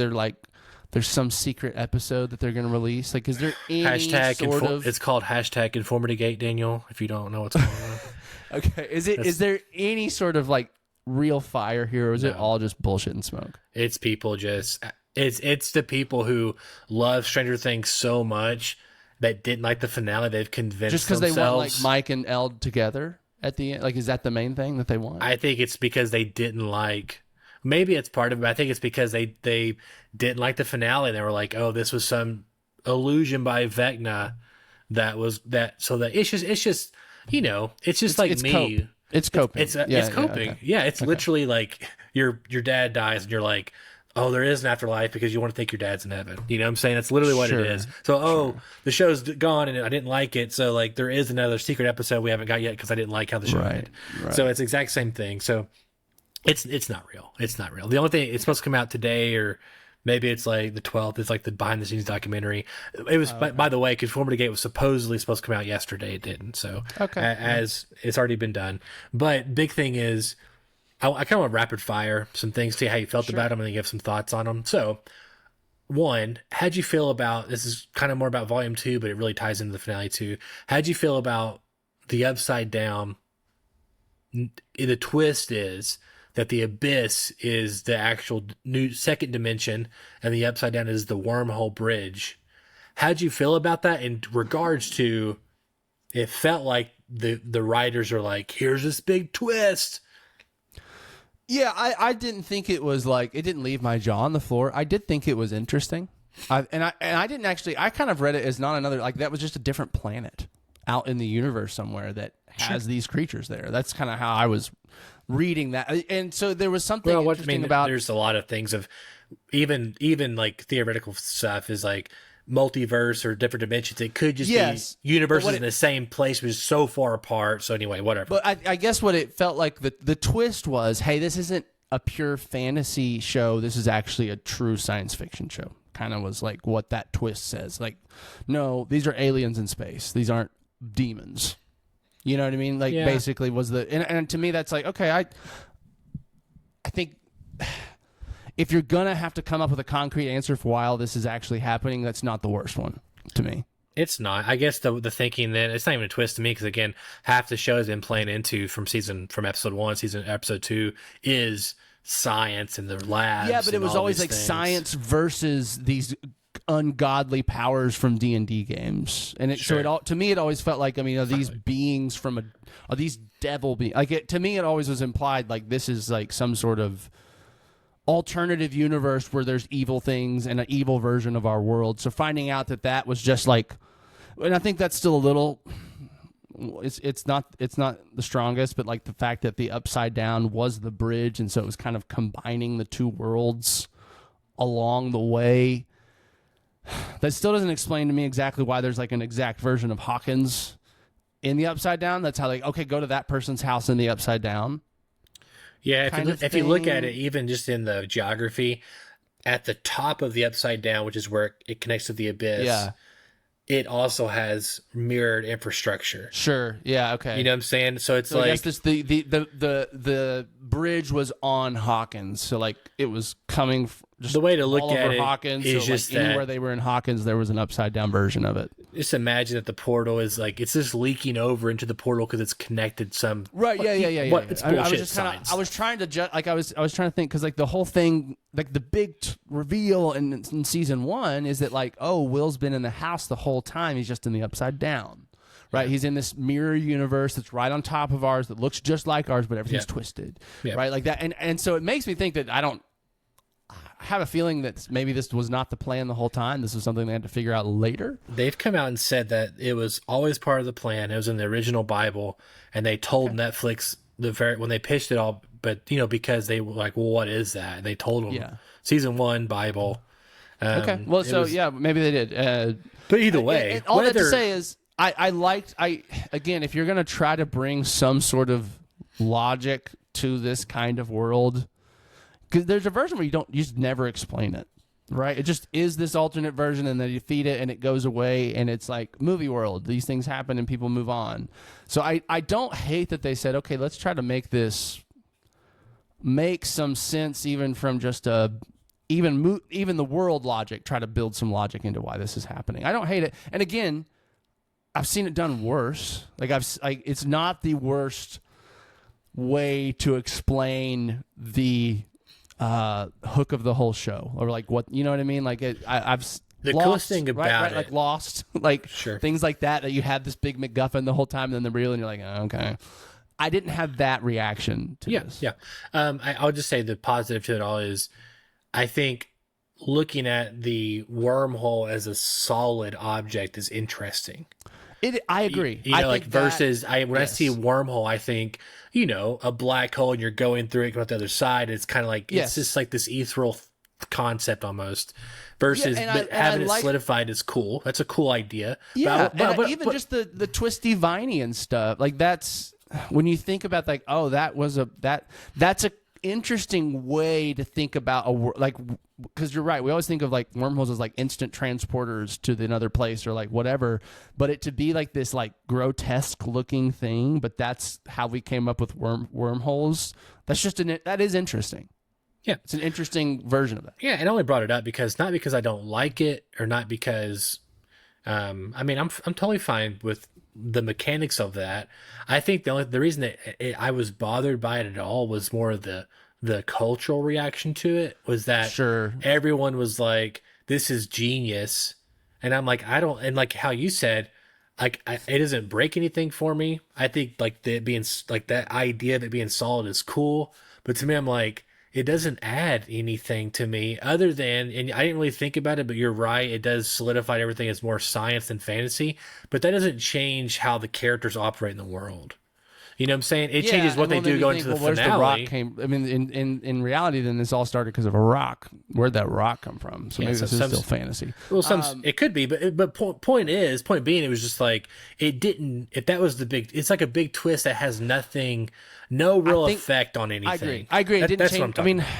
there's some secret episode that they're going to release. Like, is there any sort of?
It's called #InformityGate, Daniel. If you don't know what's going on.
Okay, is there any sort of like real fire here, or is it all just bullshit and smoke?
It's people just. It's the people who love Stranger Things so much that didn't like the finale. They've convinced
just because they want like
themselves-
Mike and Eld together at the end. Like, is that the main thing that they want?
I think it's because they didn't like. Maybe it's part of it. But I think it's because they didn't like the finale. They were like, "Oh, this was some illusion by Vecna." That was that. So that it's just it's just like
it's
me.
cope. It's coping.
It's coping. Yeah, it's literally like your dad dies and you're like, oh, there is an afterlife because you want to think your dad's in heaven. You know what I'm saying? That's literally what it is. So, the show's gone and I didn't like it. So, like, there is another secret episode we haven't got yet because I didn't like how the show ended.
Right.
So, it's the exact same thing. So, it's not real. It's not real. The only thing, it's supposed to come out today or maybe it's like the 12th. It's like the behind the scenes documentary. It was, by the way, Conformity Gate was supposedly supposed to come out yesterday. It didn't. So, as it's already been done. But big thing is, I kind of want to rapid fire some things, see how you felt about them, and then give some thoughts on them. So, one, how'd you feel about, this is kind of more about volume 2, but it really ties into the finale too. How'd you feel about the upside down? The twist is that the abyss is the actual new second dimension, and the upside down is the wormhole bridge. How'd you feel about that in regards to, it felt like the writers are like, here's this big twist.
Yeah, I didn't think it was like, it didn't leave my jaw on the floor. I did think it was interesting. I didn't actually, I kind of read it as not another, like that was just a different planet out in the universe somewhere that has these creatures there. That's kind of how I was reading that. And so there was something interesting about.
There's a lot of things of even like theoretical stuff is like multiverse or different dimensions. It could just be universes in the same place, which is so far apart. So anyway, whatever.
But I guess what it felt like the twist was, hey, this isn't a pure fantasy show. This is actually a true science fiction show. Kind of was like what that twist says. Like, no, these are aliens in space. These aren't demons. You know what I mean? Like basically was and to me that's like, okay, I think if you're gonna have to come up with a concrete answer for why all this is actually happening, that's not the worst one to me.
It's not. I guess the thinking then, it's not even a twist to me because again, half the show has been playing into from episode 1, episode 2 is science and the labs.
Yeah, but it was always like
things.
Science versus these ungodly powers from D&D games, and to me it always felt like, I mean, are these beings are these devil beings? Like to me it always was implied like this is like some sort of alternative universe where there's evil things and an evil version of our world. So finding out that was just like, and I think that's still a little, it's not the strongest, but like the fact that the Upside Down was the bridge, and so it was kind of combining the two worlds along the way. That still doesn't explain to me exactly why there's like an exact version of Hawkins in the Upside Down. That's how like, okay, go to that person's house in the Upside Down.
Yeah, if you look at it, even just in the geography, at the top of the Upside Down, which is where it connects to the Abyss, it also has mirrored infrastructure.
Sure. Yeah. Okay.
You know what I'm saying? So it's
so
like
I guess this, the bridge was on Hawkins, so like it was coming. Just
the way to look at it
Hawkins,
is
so
just
like
that
anywhere they were in Hawkins, there was an upside down version of it.
Just imagine that the portal is like it's just leaking over into the portal because it's connected some.
Right? Yeah.
What? It's bullshit
I was just
science.
I was trying to I was trying to think because like the whole thing, like the big reveal in season 1 is that like, oh, Will's been in the house the whole time. He's just in the Upside Down. Right, he's in this mirror universe that's right on top of ours that looks just like ours, but everything's twisted. Yeah. Right, like that, and so it makes me think that I have a feeling that maybe this was not the plan the whole time. This was something they had to figure out later.
They've come out and said that it was always part of the plan. It was in the original Bible, and they told Netflix when they pitched it all. But because they were like, well, what is that? And they told them season 1 Bible.
Okay, well, maybe they did.
But either way,
all that to say is. Again, if you're going to try to bring some sort of logic to this kind of world, because there's a version where you just never explain it, right? It just is this alternate version, and then you feed it, and it goes away, and it's like movie world. These things happen, and people move on. So I don't hate that they said, okay, let's try to make this make some sense, even from just even the world logic. Try to build some logic into why this is happening. I don't hate it, and again. I've seen it done worse. It's not the worst way to explain the hook of the whole show, or like what you know what I mean. Like I've
the coolest thing about it,
like Lost, like things like that you had this big MacGuffin the whole time, and then the real, and you're like, oh, okay. I didn't have that reaction to this. Yeah.
I'll just say the positive to it all is, I think. Looking at the wormhole as a solid object is interesting.
I agree.
Versus when I see a wormhole, I think, a black hole and you're going through it, going out the other side. It's kind of like, it's just like this ethereal concept almost. Versus having it solidified is cool. That's a cool idea.
Yeah, but just the twisty viney and stuff. Like that's, when you think about like, oh, that's a interesting way to think about because you're right, we always think of like wormholes as like instant transporters to another place or like whatever, but it to be like this like grotesque looking thing, but that's how we came up with wormholes. That is interesting. Yeah, it's an interesting version of that.
Yeah, and I only brought it up because not because I don't like it or not because I'm totally fine with the mechanics of that. I think the reason that I was bothered by it at all was more of the cultural reaction to it. Was that everyone was like, "This is genius," and I'm like, I don't. And like how you said, like it doesn't break anything for me. I think like that idea of it being solid is cool, But to me, I'm like, it doesn't add anything to me other than, and I didn't really think about it, but you're right. It does solidify everything as more science than fantasy, but that doesn't change how the characters operate in the world. You know what I'm saying? It changes what they do going to the
where's
finale.
the rock came? I mean, in reality, then this all started because of a rock. Where'd that rock come from? So maybe this is still fantasy.
Well, it could be, but point being, it was just like it didn't. If that was the big, it's like a big twist that has no real effect on anything.
I agree. It didn't
that's
change.
What I'm talking about.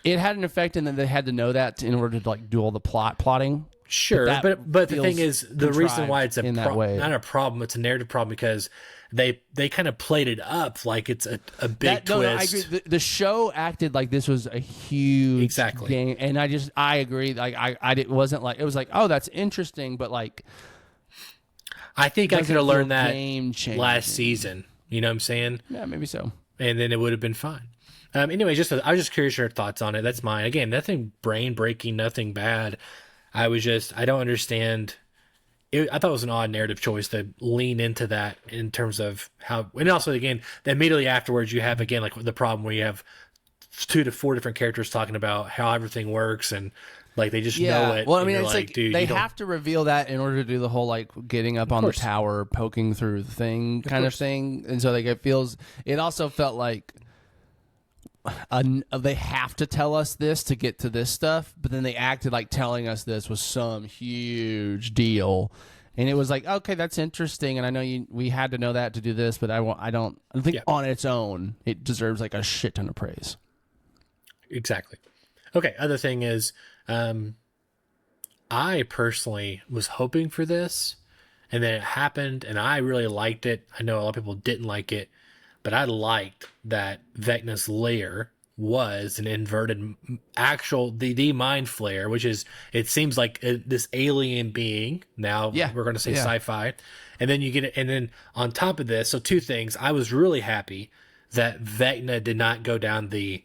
It had an effect, and then they had to know that in order to like do all the plotting.
Sure, but the thing is, the reason why it's not a problem, it's a narrative problem because they kind of played it up like it's a big twist. No, I
agree. The show acted like this was a huge game, and I agree. Like it wasn't like it was like, oh, that's interesting, but like
I think I could have learned that last season. You know what I'm saying?
Yeah, maybe so.
And then it would have been fine. Anyway, I was just curious your thoughts on it. That's mine. Again, nothing brain breaking, nothing bad. I don't understand. I thought it was an odd narrative choice to lean into that in terms of how, and also again, immediately afterwards you have again like the problem where you have 2 to 4 different characters talking about how everything works and like they just know it.
Well, I mean, it's
like, dude,
they have to reveal that in order to do the whole like getting up on the tower, poking through the thing kind of thing, and so like it also felt like. They have to tell us this to get to this stuff, but then they acted like telling us this was some huge deal, and it was like, okay, that's interesting, and I know we had to know that to do this, but I don't think on its own it deserves like a shit ton of praise.
Exactly. Okay. Other thing is, I personally was hoping for this, and then it happened, and I really liked it. I know a lot of people didn't like it. But I liked that Vecna's lair was an inverted the mind flare, which is, it seems like this alien being. Now we're going to say sci-fi. And then you get it. And then on top of this, so 2 things. I was really happy that Vecna did not go down the,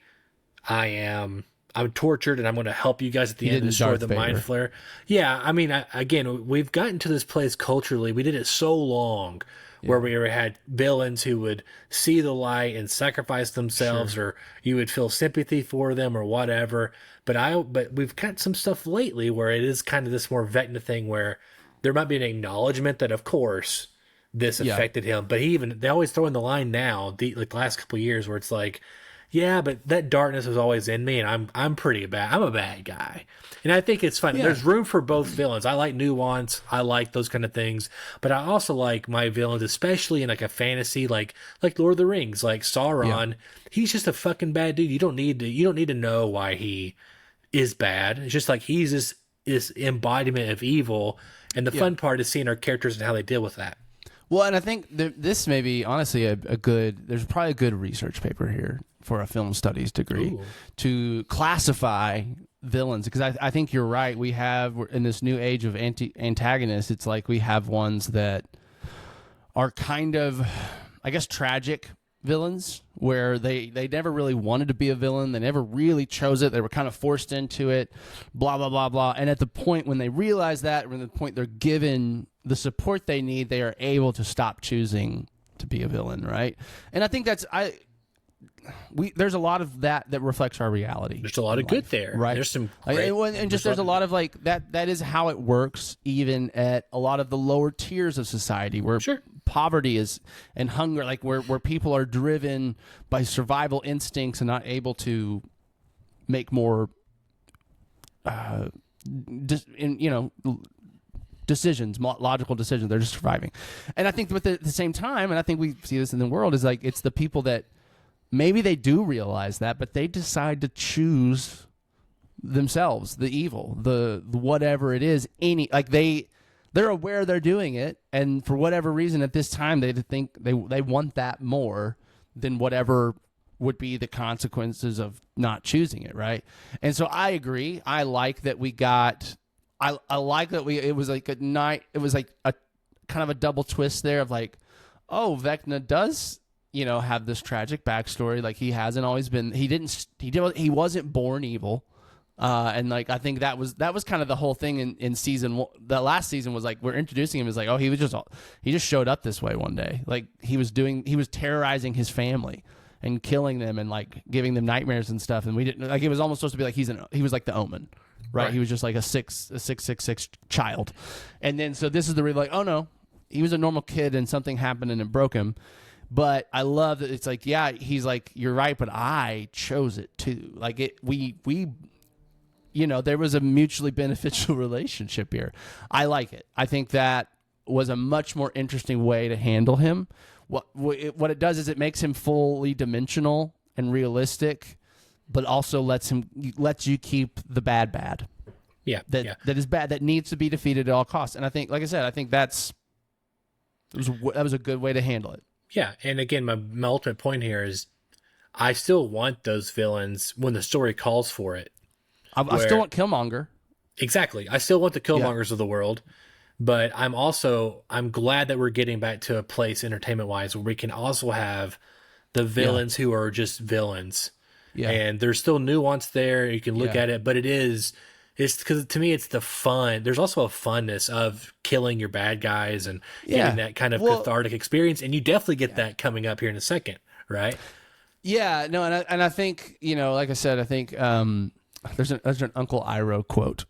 I'm tortured and I'm going to help you guys at the end to destroy the mind flare. Yeah. I mean, again, we've gotten to this place culturally. We did it so long. Where we had villains who would see the light and sacrifice themselves, or you would feel sympathy for them or whatever. But we've got some stuff lately where it is kind of this more Vecna thing where there might be an acknowledgement that of course this affected him. But they always throw in the line now, like the last couple of years, where it's like, yeah, but that darkness was always in me, and I'm pretty bad. I'm a bad guy, and I think it's fun. Yeah. There's room for both villains. I like nuance. I like those kind of things, but I also like my villains, especially in like a fantasy, like Lord of the Rings, like Sauron. Yeah. He's just a fucking bad dude. You don't need to know why he is bad. It's just like he's this embodiment of evil, and the fun part is seeing our characters and how they deal with that.
Well, and I think this may be honestly there's probably a good research paper here for a film studies degree to classify villains, because I think you're right. We're in this new age of antagonists. It's like we have ones that are kind of, I guess, tragic villains where they never really wanted to be a villain. They never really chose it. They were kind of forced into it, blah, blah, blah, blah. And at the point when they realize that, when the point they're given the support they need, they are able to stop choosing to be a villain, right? And I think there's a lot of that reflects our reality.
There's a lot of good there,
right?
There's some
great, there's a lot of like that is how it works even at a lot of the lower tiers of society where poverty is and hunger, like where people are driven by survival instincts and not able to make more decisions, logical decisions. They're just surviving. And I think at the same time, and I think we see this in the world, is like it's the people that maybe they do realize that, but they decide to choose themselves, the evil, the whatever it is. They're aware they're doing it, and for whatever reason at this time they think they want that more than whatever would be the consequences of not choosing it, right? And so I agree. I like that we got. I like that it was like a night. It was like a kind of a double twist there of like, oh, Vecna does have this tragic backstory. Like he hasn't always been. He wasn't born evil. And like I think that was kind of the whole thing in season one. The last season was like we're introducing him as like, oh, he just showed up this way one day. Like he was terrorizing his family, and killing them and like giving them nightmares and stuff. And we didn't like, it was almost supposed to be like he was like the Omen, right? He was just like a 666 child. And then so this is the like, oh no, he was a normal kid and something happened and it broke him. But I love that it's like, yeah, he's like, you're right, but I chose it too. Like we there was a mutually beneficial relationship here. I like it. I think that was a much more interesting way to handle him. What it does is it makes him fully dimensional and realistic, but also lets you keep the bad.
Yeah,
that is bad, that needs to be defeated at all costs. And I think, like I said, I think that was a good way to handle it.
Yeah, and again, my ultimate point here is I still want those villains when the story calls for it.
I still want Killmonger.
Exactly. I still want the Killmongers of the world. But I'm glad that we're getting back to a place entertainment-wise where we can also have the villains who are just villains. Yeah. And there's still nuance there. You can look at it, but it's because to me, it's the fun. There's also a funness of killing your bad guys and getting that kind of cathartic experience. And you definitely get that coming up here in a second, right?
Yeah, no, and I think, like I said, I think there's an Uncle Iroh quote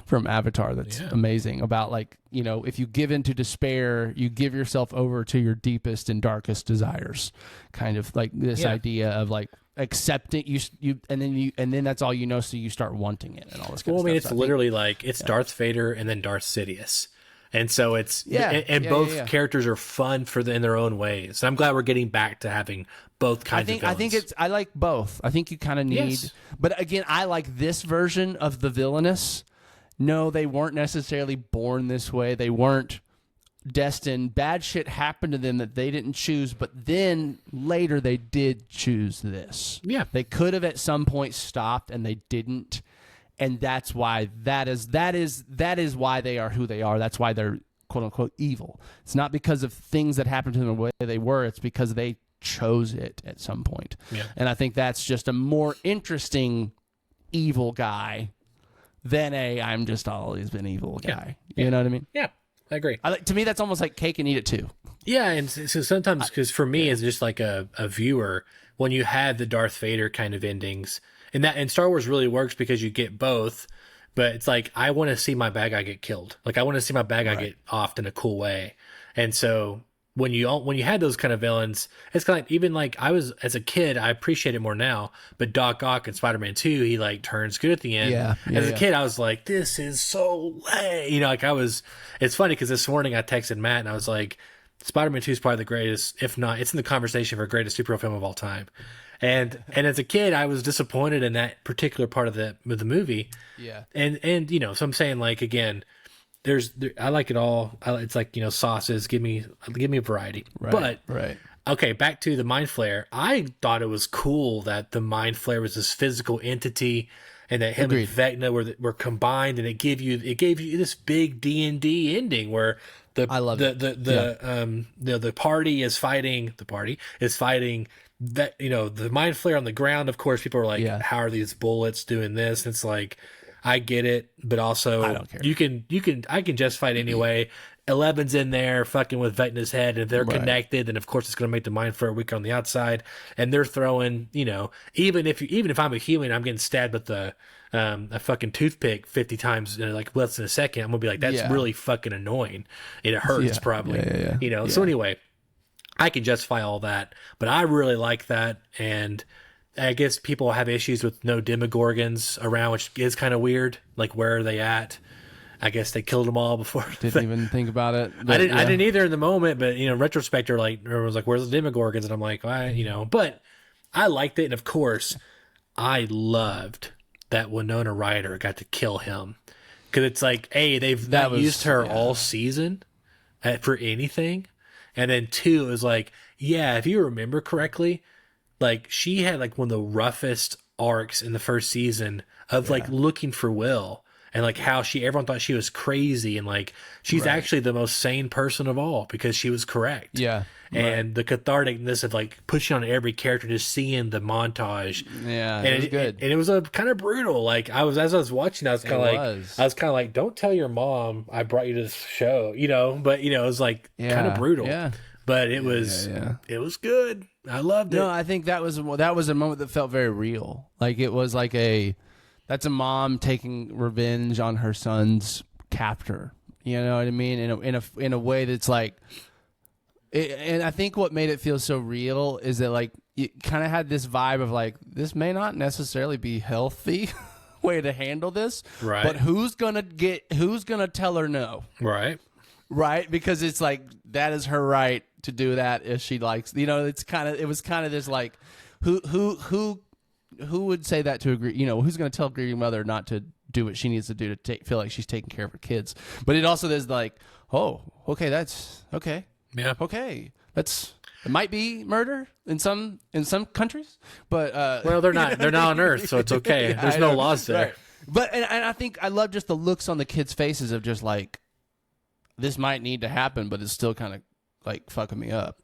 from Avatar that's amazing about like, if you give in to despair, you give yourself over to your deepest and darkest desires. Kind of like this idea of like accepting you and then that's all so you start wanting it and all this kind of stuff.
It's literally like it's Darth Vader and then Darth Sidious. And so it's both characters are fun in their own ways. And I'm glad we're getting back to having both kinds of villains.
I like both. I think you kind of need, but again, I like this version of the villainous. No, they weren't necessarily born this way. They weren't destined. Bad shit happened to them that they didn't choose, but then later they did choose this.
Yeah.
They could have at some point stopped and they didn't. And that's why that is why they are who they are. That's why they're quote unquote evil. It's not because of things that happened to them the way they were. It's because they chose it at some point. Yeah. And I think that's just a more interesting evil guy than I'm just always been evil guy. You know what I mean?
Yeah, I agree.
To me, that's almost like cake and eat it too.
Yeah, and so sometimes, because for me, it's just like a viewer, when you have the Darth Vader kind of endings, and Star Wars really works because you get both, but it's like, I want to see my bad guy get killed. Like, I want to see my bad guy get offed in a cool way. And so when you had those kind of villains, it's kind of like, even like as a kid, I appreciate it more now, but Doc Ock in Spider-Man 2, he like turns good at the end. As a kid, I was like, this is so lame. It's funny because this morning I texted Matt and I was like, Spider-Man 2 is probably the greatest, if not, it's in the conversation for greatest superhero film of all time. And as a kid, I was disappointed in that particular part of the movie. Yeah. And so I'm saying, like, again, I like it all. It's like, sauces. Give me a variety. Right. But okay, back to the Mind Flayer. I thought it was cool that the Mind Flayer was this physical entity, and that him and Vecna were combined, and it gave you this big D&D ending where the party is fighting that, the Mind Flayer on the ground. Of course, people are like, how are these bullets doing this? And it's like, I get it, but also I don't care. I can just fight anyway. 11's in there fucking with Vecna's head, and if they're connected, then of course it's going to make the Mind Flayer weaker on the outside. And they're throwing, even if I'm a human, I'm getting stabbed with a fucking toothpick 50 times in like less than a second, I'm gonna be like, that's really fucking annoying, and it hurts probably. So anyway, I can justify all that, but I really like that. And I guess people have issues with no Demogorgons around, which is kind of weird. Like, where are they at? I guess they killed them all before.
Didn't even think about it.
I didn't either in the moment, but retrospect, everyone was like, "Where's the Demogorgons?" And I'm like, but I liked it, and of course, I loved that Winona Ryder got to kill him, because it's like, they've not used her all season for anything, and then 2, it was like, if you remember correctly, like, she had like one of the roughest arcs in the first season of like looking for Will. And like how everyone thought she was crazy, and like she's actually the most sane person of all because she was correct. Yeah. And the catharticness of like pushing on every character, just seeing the montage. Yeah, and it was good. And it was a kind of brutal. Like as I was watching, I was kind of like, don't tell your mom I brought you to this show, But it was like kind of brutal. Yeah. but it was good. I loved it.
No, I think that was a moment that felt very real. Like it was like that's a mom taking revenge on her son's captor. You know what I mean? In a way that's like, and I think what made it feel so real is that like it kind of had this vibe of like this may not necessarily be healthy way to handle this,
right?
But who's gonna tell her no, right? Because it's like that is her right to do that if she likes. You know, it was kind of this like who would say that to agree? You know, who's going to tell a grieving mother not to do what she needs to do to feel like she's taking care of her kids? But it also is like, oh, okay, that's okay.
Yeah.
Okay. It might be murder in some countries, but
well, they're not on Earth, so it's okay.
Yeah,
there's no laws there.
Right. But and I think I love just the looks on the kids' faces of just like this might need to happen, but it's still kind of like fucking me up.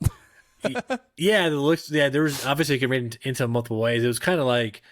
Yeah, the looks. Yeah, there was obviously you can read into multiple ways. It was kind of like,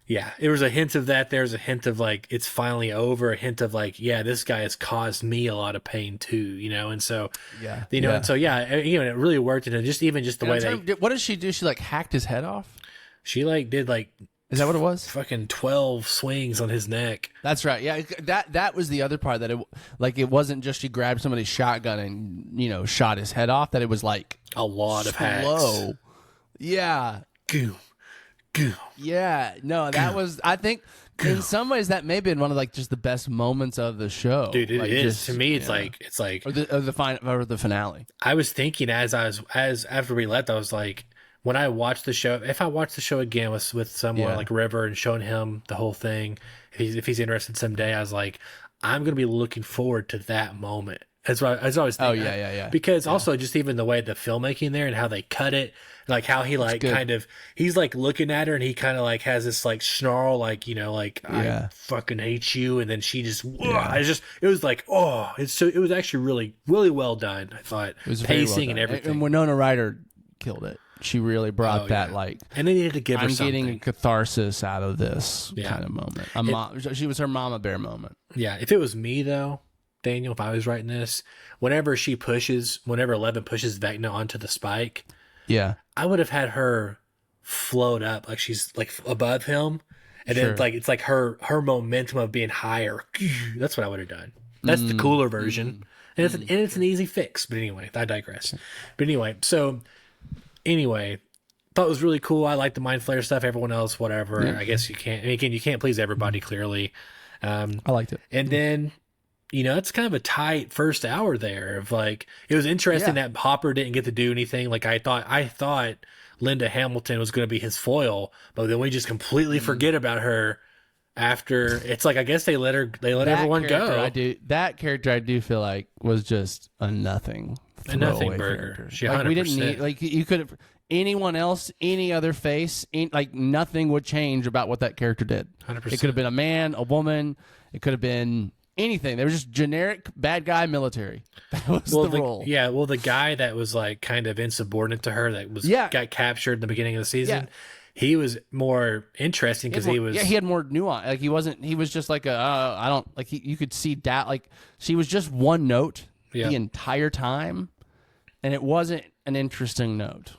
yeah, there was a hint of that. There's a hint of like it's finally over. A hint of like, yeah, this guy has caused me a lot of pain too, you know. And so, and so it really worked. And just the way
what did she do? She like hacked his head off.
She like did like.
Is that what it was?
Fucking 12 swings on his neck.
That's right. Yeah, that was the other part that it wasn't just she grabbed somebody's shotgun and shot his head off. That it was like
a lot of hacks.
Yeah.
Goom.
Yeah. No, that was. I think in some ways that may have been one of like just the best moments of the show.
Dude, it
like,
is to me. It's like
or the finale.
I was thinking as after we left, I was like. When I watched the show, if I watched the show again with someone like River and showing him the whole thing, if he's interested someday, I was like, I'm going to be looking forward to that moment. That's what I was always thinking.
Oh, yeah.
Because also just even the way the filmmaking there and how they cut it, like how he like kind of, he's like looking at her and he kind of like has this like snarl, like, I fucking hate you. And then she just, it was like, it was actually really, really well done. I thought it was pacing and everything.
And Winona Ryder killed it. She really brought that like,
and they needed to give her something.
I'm getting a catharsis out of this kind of moment. She was her mama bear moment.
Yeah, if it was me though, Daniel, if I was writing this, whenever Eleven pushes Vecna onto the spike, I would have had her float up like she's like above him, and then like it's like her momentum of being higher. That's what I would have done. That's the cooler version, and it's an easy fix. But anyway, I digress. But anyway, thought it was really cool. I like the Mind Flayer stuff. Everyone else, whatever. Yeah. I guess you can't. Again, you can't please everybody. Clearly,
I liked it.
And then, it's kind of a tight first hour there. Of like, it was interesting that Hopper didn't get to do anything. Like I thought Linda Hamilton was going to be his foil, but then we just completely forget about her. After it's like I guess they let everyone go.
That character I do feel like was just a nothing
burger. She
like
100%.
We didn't need like you could have anyone else, any other face, like nothing would change about what that character did.
100%.
It could have been a man, a woman. It could have been anything. They were just generic bad guy military. That was the role.
Yeah. Well, the guy that was like kind of insubordinate to her that got captured in the beginning of the season. Yeah. He was more interesting because he was.
Yeah, he had more nuance. Like he wasn't. He was just like I don't like. You could see that. Like she was just one note the entire time, and it wasn't an interesting note.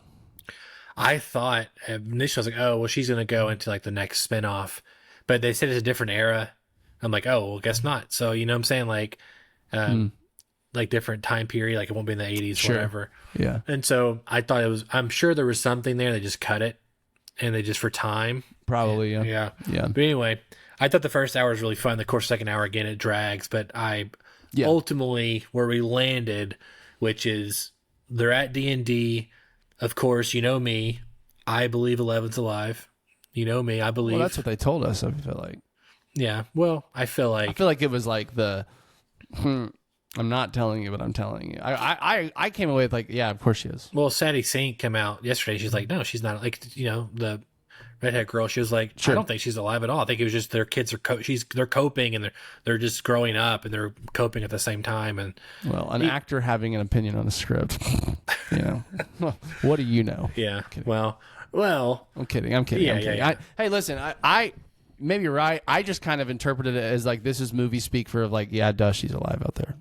I thought initially I was like, oh, well, she's gonna go into like the next spinoff, but they said it's a different era. I'm like, oh, well, guess not. So you know what I'm saying, like, like different time period, like it won't be in the 80s, whatever.
Yeah.
And so I thought it was. I'm sure there was something there. They just cut it. And they just for time.
Probably,
yeah. But anyway, I thought the first hour was really fun. Of course, second hour, again, it drags. But ultimately, where we landed, which is they're at D&D. Of course, you know me. I believe Eleven's alive. You know me. I believe.
Well, that's what they told us, I feel like.
Yeah. Well, I feel like
it was like the, I'm not telling you, but I'm telling you. I came away with like, yeah, of course she is.
Well, Sadie Saint came out yesterday. She's like, no, she's not. Like, the redhead girl. She was like, I don't think she's alive at all. I think it was just their kids are they're coping and they're just growing up and they're coping at the same time. And
well, an actor having an opinion on a script, what do you know?
Yeah. Well,
I'm kidding. I'm kidding.
Yeah.
Hey, listen, I maybe you're right. I just kind of interpreted it as like this is movie speak for like, yeah, duh, she's alive out there.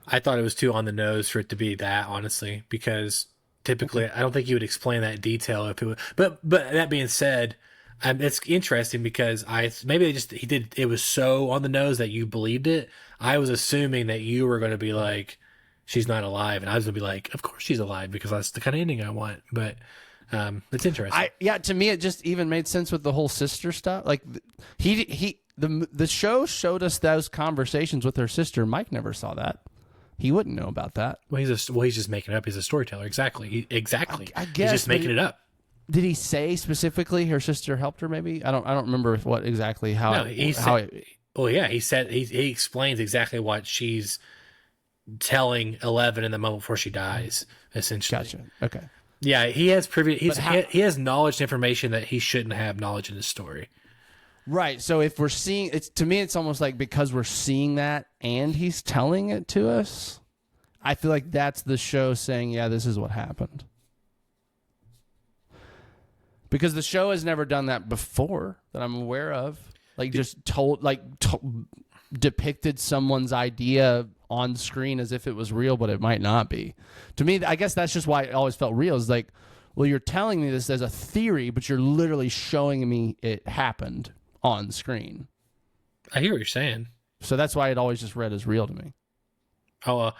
I thought it was too on the nose for it to be that, honestly, because typically I don't think you would explain that detail if it was. But that being said, it's interesting because maybe he did it was so on the nose that you believed it. I was assuming that you were going to be like, she's not alive, and I was going to be like, of course she's alive because that's the kind of ending I want. But it's interesting.
To me, it just even made sense with the whole sister stuff. Like the show showed us those conversations with her sister. Mike never saw that. He wouldn't know about that.
Well, he's just making it up. He's a storyteller. Exactly. Exactly.
I guess
he's just making it up.
Did he say specifically her sister helped her? Maybe I don't remember what exactly how.
No, he said. Well, yeah, he said he explains exactly what she's telling 11 in the moment before she dies. Essentially.
Gotcha. Okay.
Yeah, he has he has knowledge and information that he shouldn't have knowledge in his story.
Right. So if we're seeing it's to me, it's almost like because we're seeing that and he's telling it to us, I feel like that's the show saying, yeah, this is what happened. Because the show has never done that before that I'm aware of. Like just depicted someone's idea on screen as if it was real, but it might not be. To me, I guess that's just why it always felt real. Is like, well, you're telling me this as a theory, but you're literally showing me it happened on screen.
I hear what you're saying.
So that's why it always just read as real to me.
Oh,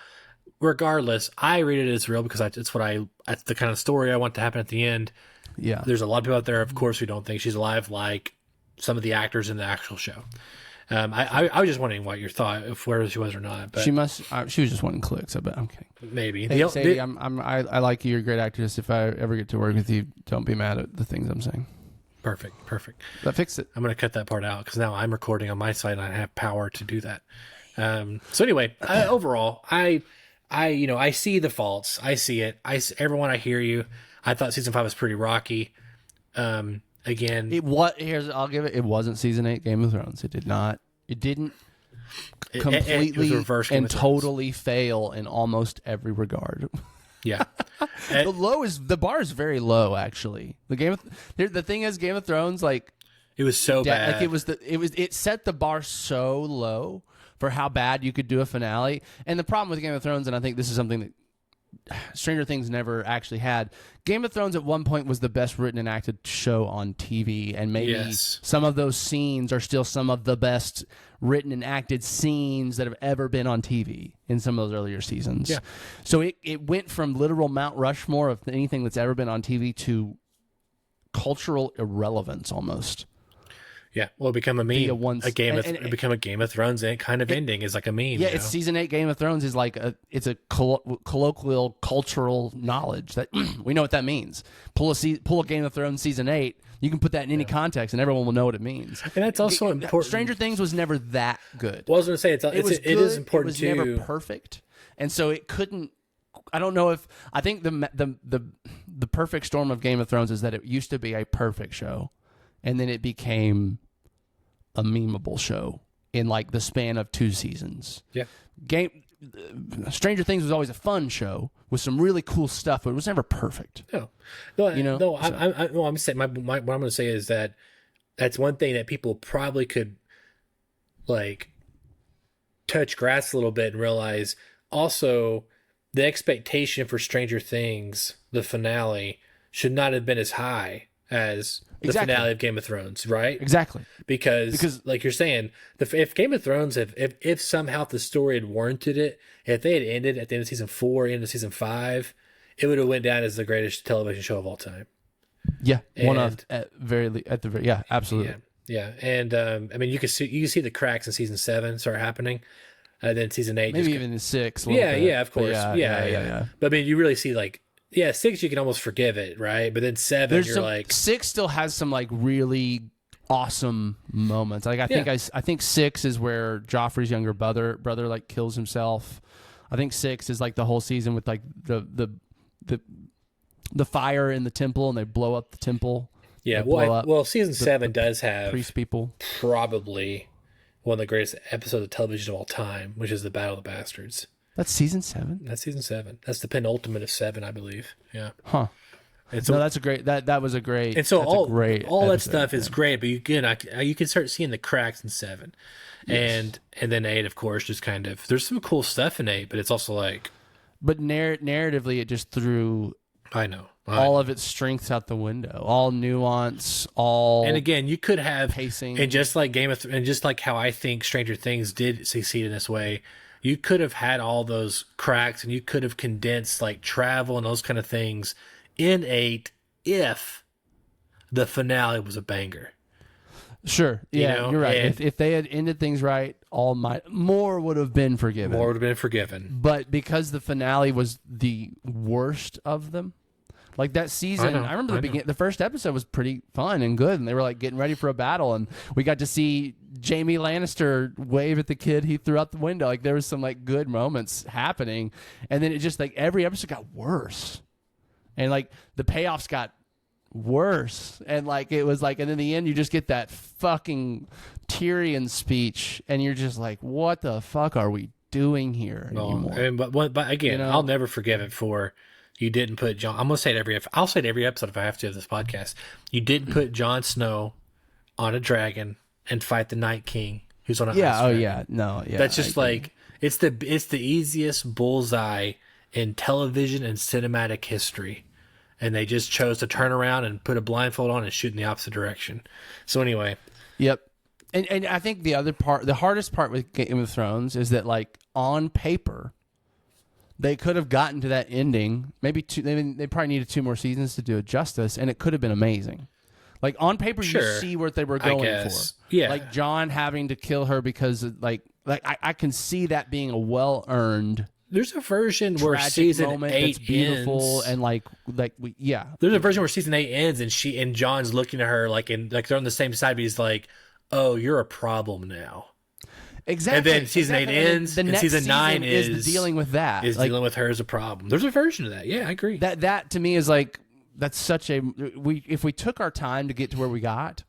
regardless, I read it as real because that's the kind of story I want to happen at the end.
Yeah.
There's a lot of people out there, of course, who don't think she's alive, like some of the actors in the actual show. I was just wondering what your thought, if where she was or not. But
she must. She was just wanting clicks. I bet. I'm kidding.
Maybe.
Hey, Sadie, I like you. You're a great actress. If I ever get to work with you, don't be mad at the things I'm saying.
Perfect.
That fixed it.
I'm going to cut that part out because now I'm recording on my side and I have power to do that. So anyway, overall, I see the faults. I see it. Everyone, I hear you. I thought season 5 was pretty rocky. Again,
I'll give it. It wasn't season 8 Game of Thrones. It did not. It didn't completely and totally fail in almost every regard.
Yeah.
The bar is very low, actually. The thing is, Game of Thrones, like
it was so bad.
Like it set the bar so low for how bad you could do a finale. And the problem with Game of Thrones, and I think this is something that Stranger Things never actually had. Game of Thrones at one point was the best written and acted show on TV, and maybe some of those scenes are still some of the best written and acted scenes that have ever been on TV in some of those earlier seasons.
Yeah.
So it went from literal Mount Rushmore of anything that's ever been on TV to cultural irrelevance almost.
Yeah, well, it become a meme. It become a Game of Thrones kind of ending is like a meme.
Yeah, it's season 8 Game of Thrones is like it's a colloquial cultural knowledge that we know what that means. Pull a Game of Thrones season 8, you can put that in any context and everyone will know what it means.
And that's also important.
Stranger Things was never that good.
Well, I was going to say it is important
too. It was never perfect, and so it couldn't. I don't know if I think the perfect storm of Game of Thrones is that it used to be a perfect show, and then it became a memeable show in like the span of 2 seasons.
Yeah.
Stranger Things was always a fun show with some really cool stuff, but it was never perfect.
I'm saying what I'm going to say is that that's one thing that people probably could like touch grass a little bit and realize also the expectation for Stranger Things, the finale, should not have been as high as the finale of Game of Thrones, right?
Exactly.
Because like you're saying, if Game of Thrones, if somehow the story had warranted it, if they had ended at the end of season 4, end of season 5, it would have went down as the greatest television show of all time.
Yeah, absolutely.
Yeah. And I mean, you can see the cracks in season 7 start happening. Then season 8,
maybe even in 6.
Yeah, of course. Yeah. But I mean, you really see like. Yeah, 6 you can almost forgive it, right? But then 7, like
6 still has some like really awesome moments. Like I think 6 is where Joffrey's younger brother like kills himself. I think 6 is like the whole season with like the fire in the temple and they blow up the temple.
Yeah, well, season 7 does have
priest people.
Probably one of the greatest episodes of television of all time, which is the Battle of the Bastards.
That's season 7?
That's season 7. That's the penultimate of 7, I believe. Yeah.
Huh.
And so,
No, that's a great. That was a great.
and so
that's
all
a great
all that
episode,
stuff is great, but you can start seeing the cracks in 7, and then 8, of course, just kind of there's some cool stuff in 8, but it's also like,
But narratively, it just threw
I know
all of its strengths out the window. All nuance, all
And again, you could have
pacing.
and just like and just like how I think Stranger Things did succeed in this way, you could have had all those cracks, and you could have condensed like travel and those kind of things in 8 if the finale was a banger.
Sure. Yeah, you're right. If they had ended things right, more would have been forgiven.
More would have been forgiven.
But because the finale was the worst of them, like that season, I remember the first episode was pretty fun and good, and they were like getting ready for a battle, and we got to see Jamie Lannister wave at the kid he threw out the window. Like there was some like good moments happening, and then it just like every episode got worse, and like the payoffs got worse, and like it was like, and in the end you just get that fucking Tyrion speech, and you're just like, what the fuck are we doing here anymore?
But again, I'll never forgive it for you didn't put John. I'm gonna say it I'll say it every episode if I have to of this podcast. You didn't put Jon Snow on a dragon and fight the Night King, who's on a ice dragon. That's just like it's the easiest bullseye in television and cinematic history. And they just chose to turn around and put a blindfold on and shoot in the opposite direction. So anyway.
Yep. And I think the hardest part with Game of Thrones is that like on paper, they could have gotten to that ending. Maybe they probably needed 2 more seasons to do it justice, and it could have been amazing. Like on paper, you see what they were going for.
Yeah.
Like Jon having to kill her because I can see that being a well-earned.
There's a version where season 8
beautiful
ends,
and
There's a version where season 8 ends, and John's looking at her like they're on the same side, but he's like, "Oh, you're a problem now."
Exactly.
And then season 8 ends, and season 9 is
dealing with that.
Is dealing with her as a problem. There's a version of that. Yeah, I agree.
That to me is like that's such a if we took our time to get to where we got,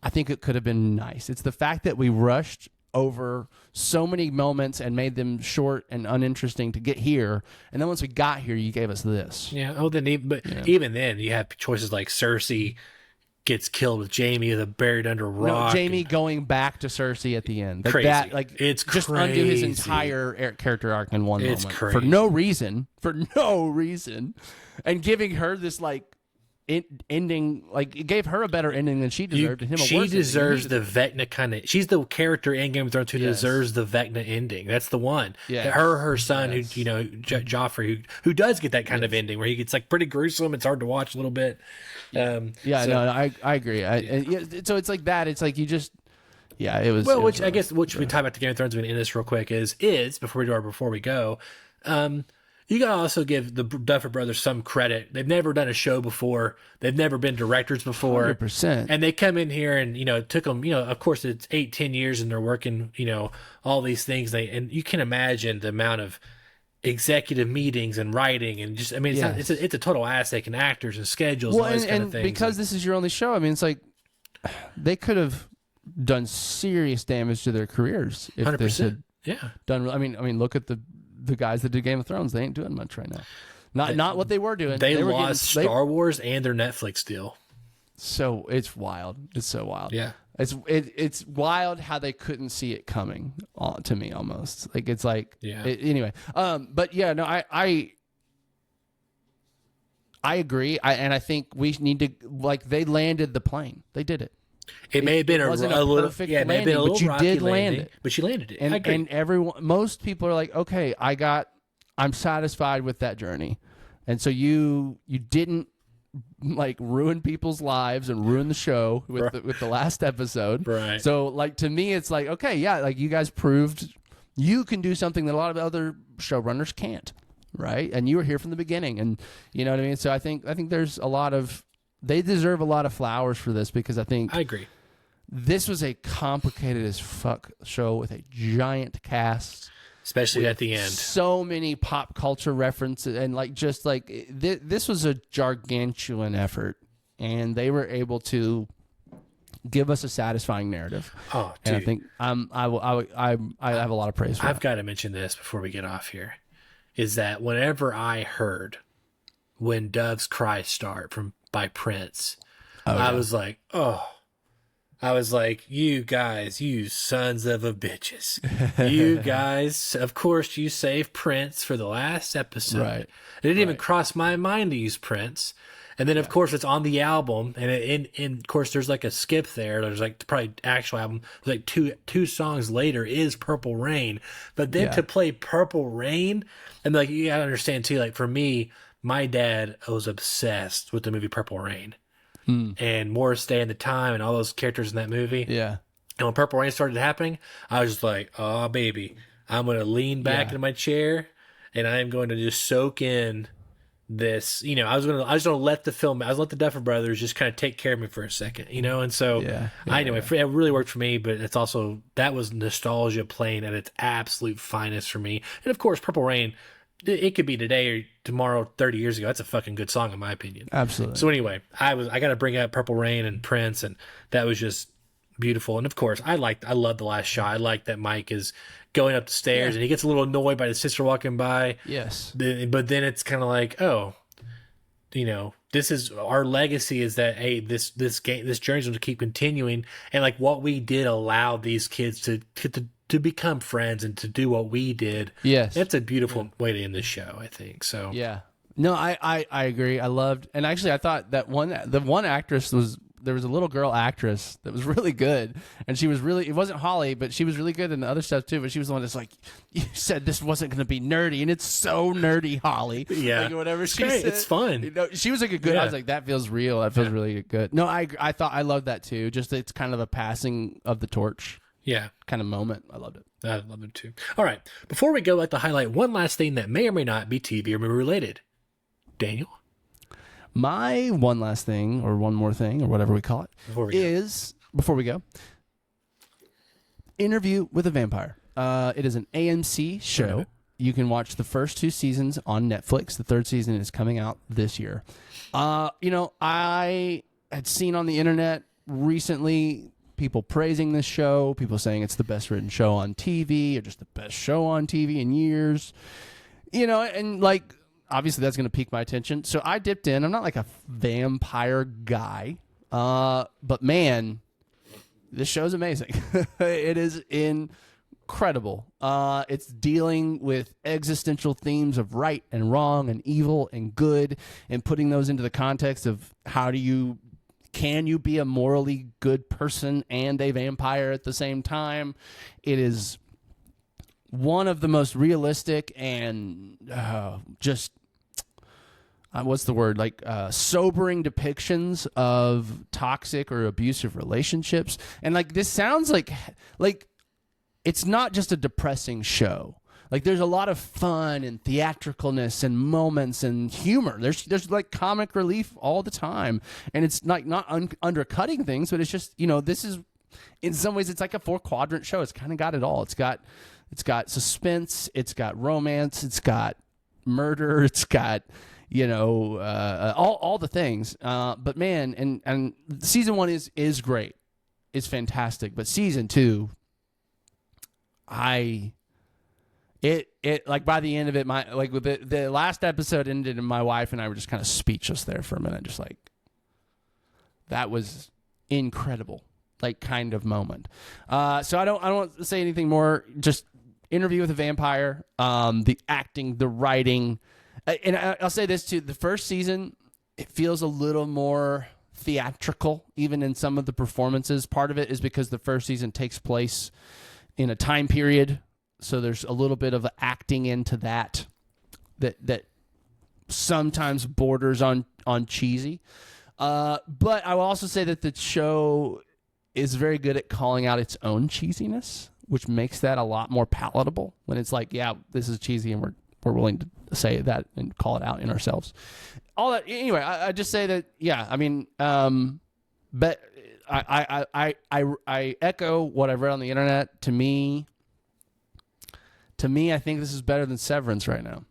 I think it could have been nice. It's the fact that we rushed over so many moments and made them short and uninteresting to get here, and then once we got here, you gave us this.
Yeah. Oh, then even then, you have choices like Cersei gets killed with Jamie buried under a rock.
No, Jamie going back to Cersei at the end.
Crazy.
It's just
crazy.
Undo his entire character arc in one moment
crazy.
for no reason, and giving her this like ending, like it gave her a better ending than she deserved. And him
she deserves the Vecna kind of. She's the character in Game of Thrones who deserves the Vecna ending. That's the one.
Yeah,
her son, who Joffrey, who does get that kind of ending where he gets like pretty gruesome. It's hard to watch a little bit.
I agree. So it's like that. It's like you just. Yeah, it was.
Well, I guess we talk about the Game of Thrones. We can end this real quick. Is before we go. You gotta also give the Duffer Brothers some credit. They've never done a show before. They've never been directors before.
100%.
And they come in here and, it took them, of course it's 8-10 years and they're working, all these things. And you can imagine the amount of executive meetings and writing and just, it's a total asset and actors and schedules and all these kind of things.
Because this is your only show, it's like they could have done serious damage to their careers if
100%.
this had
done.
Look at the guys that did Game of Thrones. They ain't doing much right now. Not what they were doing.
They lost Star Wars and their Netflix deal.
So it's wild. It's so wild.
Yeah.
It's wild how they couldn't see it coming. To me, almost like it's like anyway. But yeah, no, I agree. I think we need to they landed the plane. They did it.
It may have been a little
perfect landing, but you did land it.
But you landed it.
And most people are like, okay, I'm satisfied with that journey, and so you didn't ruin people's lives and ruin the show with the last episode.
Right.
So to me, it's like, okay, yeah, you guys proved you can do something that a lot of other showrunners can't, right? And you were here from the beginning, and you know what I mean. So I think there's a lot of. They deserve a lot of flowers for this because I
agree.
This was a complicated as fuck show with a giant cast,
especially at the end.
So many pop culture references and this was a gargantuan effort, and they were able to give us a satisfying narrative.
Oh, dude.
And I think I have a lot of praise for.
I've got to mention this before we get off here, is that whenever I heard when Dove's Cry Start by Prince.
Oh,
I
yeah.
was like, oh. I was like, you guys, you sons of a bitches. You guys, of course, you saved Prince for the last episode.
Right.
It didn't even cross my mind to use Prince. And then, of course, it's on the album. And of course, there's like a skip there. There's like probably actual album. Like two songs later is Purple Rain. But then to play Purple Rain, and like, you got to understand too, like for me, my dad was obsessed with the movie Purple Rain. And Morris Day and the Time and all those characters in that movie.
Yeah.
And when Purple Rain started happening, I was just like, oh, baby, I'm going to lean back into my chair and I am going to just soak in this. You know, I was going to let the film, I was going to let the Duffer Brothers just kind of take care of me for a second, you know? And so, anyway, it really worked for me, but it's also, that was nostalgia playing at its absolute finest for me. And of course, Purple Rain, it could be today or tomorrow, 30 years ago. That's a fucking good song, in my opinion.
Absolutely.
So anyway, I got to bring up Purple Rain and Prince, and that was just beautiful. And of course, I love The Last Shot. I like that Mike is going up the stairs and he gets a little annoyed by his sister walking by.
Yes.
But then it's kind of like, oh, you know, this is our legacy, is that, hey, this journey's going to keep continuing, and like what we did allowed these kids to become friends and to do what we did.
Yes.
That's a beautiful way to end this show, I think. So
Yeah. No, I agree. I loved, and actually I thought that the one actress there was a little girl actress that was really good, and she was really, it wasn't Holly, but she was really good in the other stuff too, but she was the one that's like, you said this wasn't going to be nerdy, and it's so nerdy, Holly.
Yeah.
Like whatever she
great.
said.
It's fun.
You know, she was like a good, I was like, that feels real. That feels really good. No, I loved that too. Just it's kind of a passing of the torch.
Yeah.
Kind of moment. I loved it.
I love it too. All right. Before we go, I'd like to highlight one last thing that may or may not be TV or movie related. Daniel?
My one last thing, or one more thing, or whatever we call it, before we go, Interview with a Vampire. It is an AMC show. You can watch the first 2 seasons on Netflix. The 3rd season is coming out this year. You know, I had seen on the internet recently people praising this show, people saying it's the best written show on TV, or just the best show on TV in years. You know, and like, obviously that's going to pique my attention. So I dipped in. I'm not like a vampire guy, but man, this show's amazing. It is incredible. It's dealing with existential themes of right and wrong and evil and good, and putting those into the context of can you be a morally good person and a vampire at the same time? It is one of the most realistic and just what's the word, like sobering depictions of toxic or abusive relationships. And like, this sounds like it's not just a depressing show. Like, there's a lot of fun and theatricalness and moments and humor. There's like comic relief all the time, and it's like not undercutting things, but it's just, you know, this is, in some ways, it's like a 4-quadrant show. It's kind of got it all. It's got suspense, it's got romance, it's got murder, it's got, you know, all the things. But man, and season 1 is great, it's fantastic. But season 2, It like, by the end of it, with the last episode ended, and my wife and I were just kind of speechless there for a minute, just like, that was incredible, like, kind of moment. So I don't want to say anything more. Just Interview with a Vampire. The acting, the writing, and I'll say this too: the first season, it feels a little more theatrical, even in some of the performances. Part of it is because the first season takes place in a time period. So there's a little bit of acting into that sometimes borders on cheesy. But I will also say that the show is very good at calling out its own cheesiness, which makes that a lot more palatable when it's like, yeah, this is cheesy, and we're willing to say that and call it out in ourselves. All that, anyway, I just say that, yeah, I mean, but I echo what I've read on the internet. To me, I think this is better than Severance right now,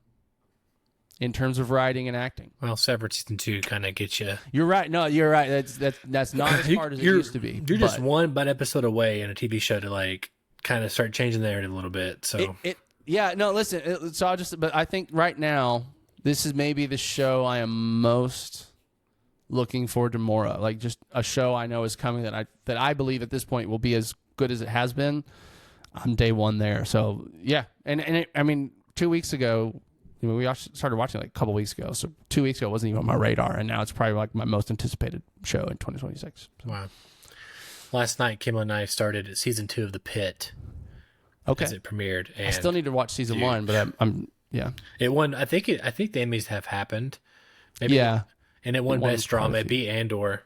in terms of writing and acting.
Well, Severance season 2 kind of gets you.
You're right. No, you're right. That's not as hard as it used to be.
You're just one bad episode away in a TV show to like kind of start changing the narrative a little bit. So
yeah. No, listen. But I think right now, this is maybe the show I am most looking forward to more of. Like just a show I know is coming that I believe at this point will be as good as it has been. I'm day one there. So yeah, I mean, 2 weeks ago, we started watching like a couple weeks ago. So 2 weeks ago it wasn't even on my radar, and now it's probably like my most anticipated show in 2026. So.
Wow. Last night, Kim and I started season 2 of The Pit.
Okay.
As it premiered, and
I still need to watch season 1, but I'm yeah.
It won. I think the Emmys have happened. Maybe,
yeah.
And it won Best Drama. It beat Andor,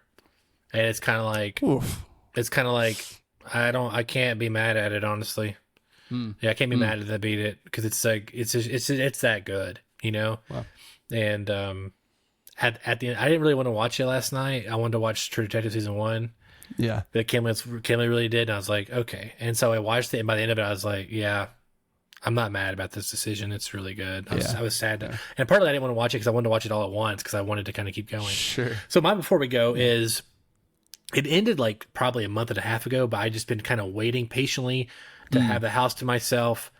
and it's kind of like
Oof.
It's kind of like I can't be mad at it, honestly. Yeah, I can't be mad at that beat it because it's like it's that good, you know.
Wow.
And at the end, I didn't really want to watch it last night. I wanted to watch True Detective season 1.
Yeah.
But Kimberly really did, and I was like, okay. And so I watched it, and by the end of it, I was like, yeah, I'm not mad about this decision. It's really good. I was sad, and partly I didn't want to watch it because I wanted to watch it all at once because I wanted to kind of keep going.
Sure.
So mine before we go is, it ended like probably a month and a half ago, but I just been kind of waiting patiently to have the house to myself,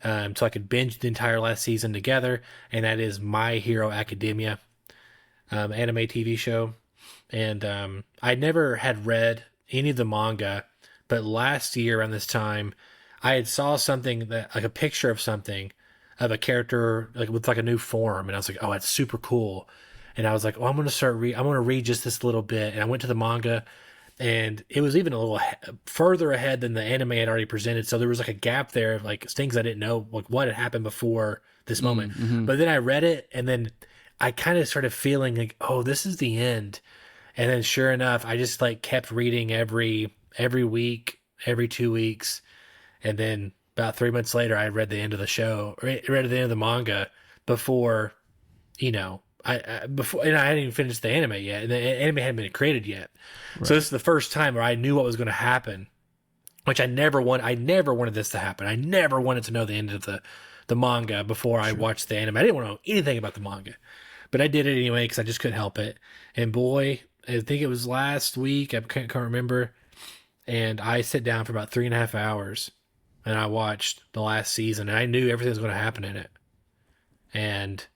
so I could binge the entire last season together, and that is My Hero Academia, anime TV show. And I never had read any of the manga, but last year around this time, I had saw something that like a picture of something of a character like with like a new form, and I was like, oh, that's super cool. And I was like, oh, I'm gonna read just this little bit. And I went to the manga, and it was even a little further ahead than the anime had already presented. So there was like a gap there of like things I didn't know, like what had happened before this moment.
Mm-hmm.
But then I read it, and then I kind of started feeling like, oh, this is the end. And then sure enough, I just like kept reading every week, every 2 weeks. And then about 3 months later, I read the end of the show, read the end of the manga before, you know, before, and I hadn't even finished the anime yet. And the anime hadn't been created yet. Right. So this is the first time where I knew what was going to happen, which I never wanted this to happen. I never wanted to know the end of the manga before I watched the anime. I didn't want to know anything about the manga, but I did it anyway because I just couldn't help it. And boy, I think it was last week, I can't remember, and I sat down for about 3.5 hours, and I watched the last season, and I knew everything was going to happen in it. And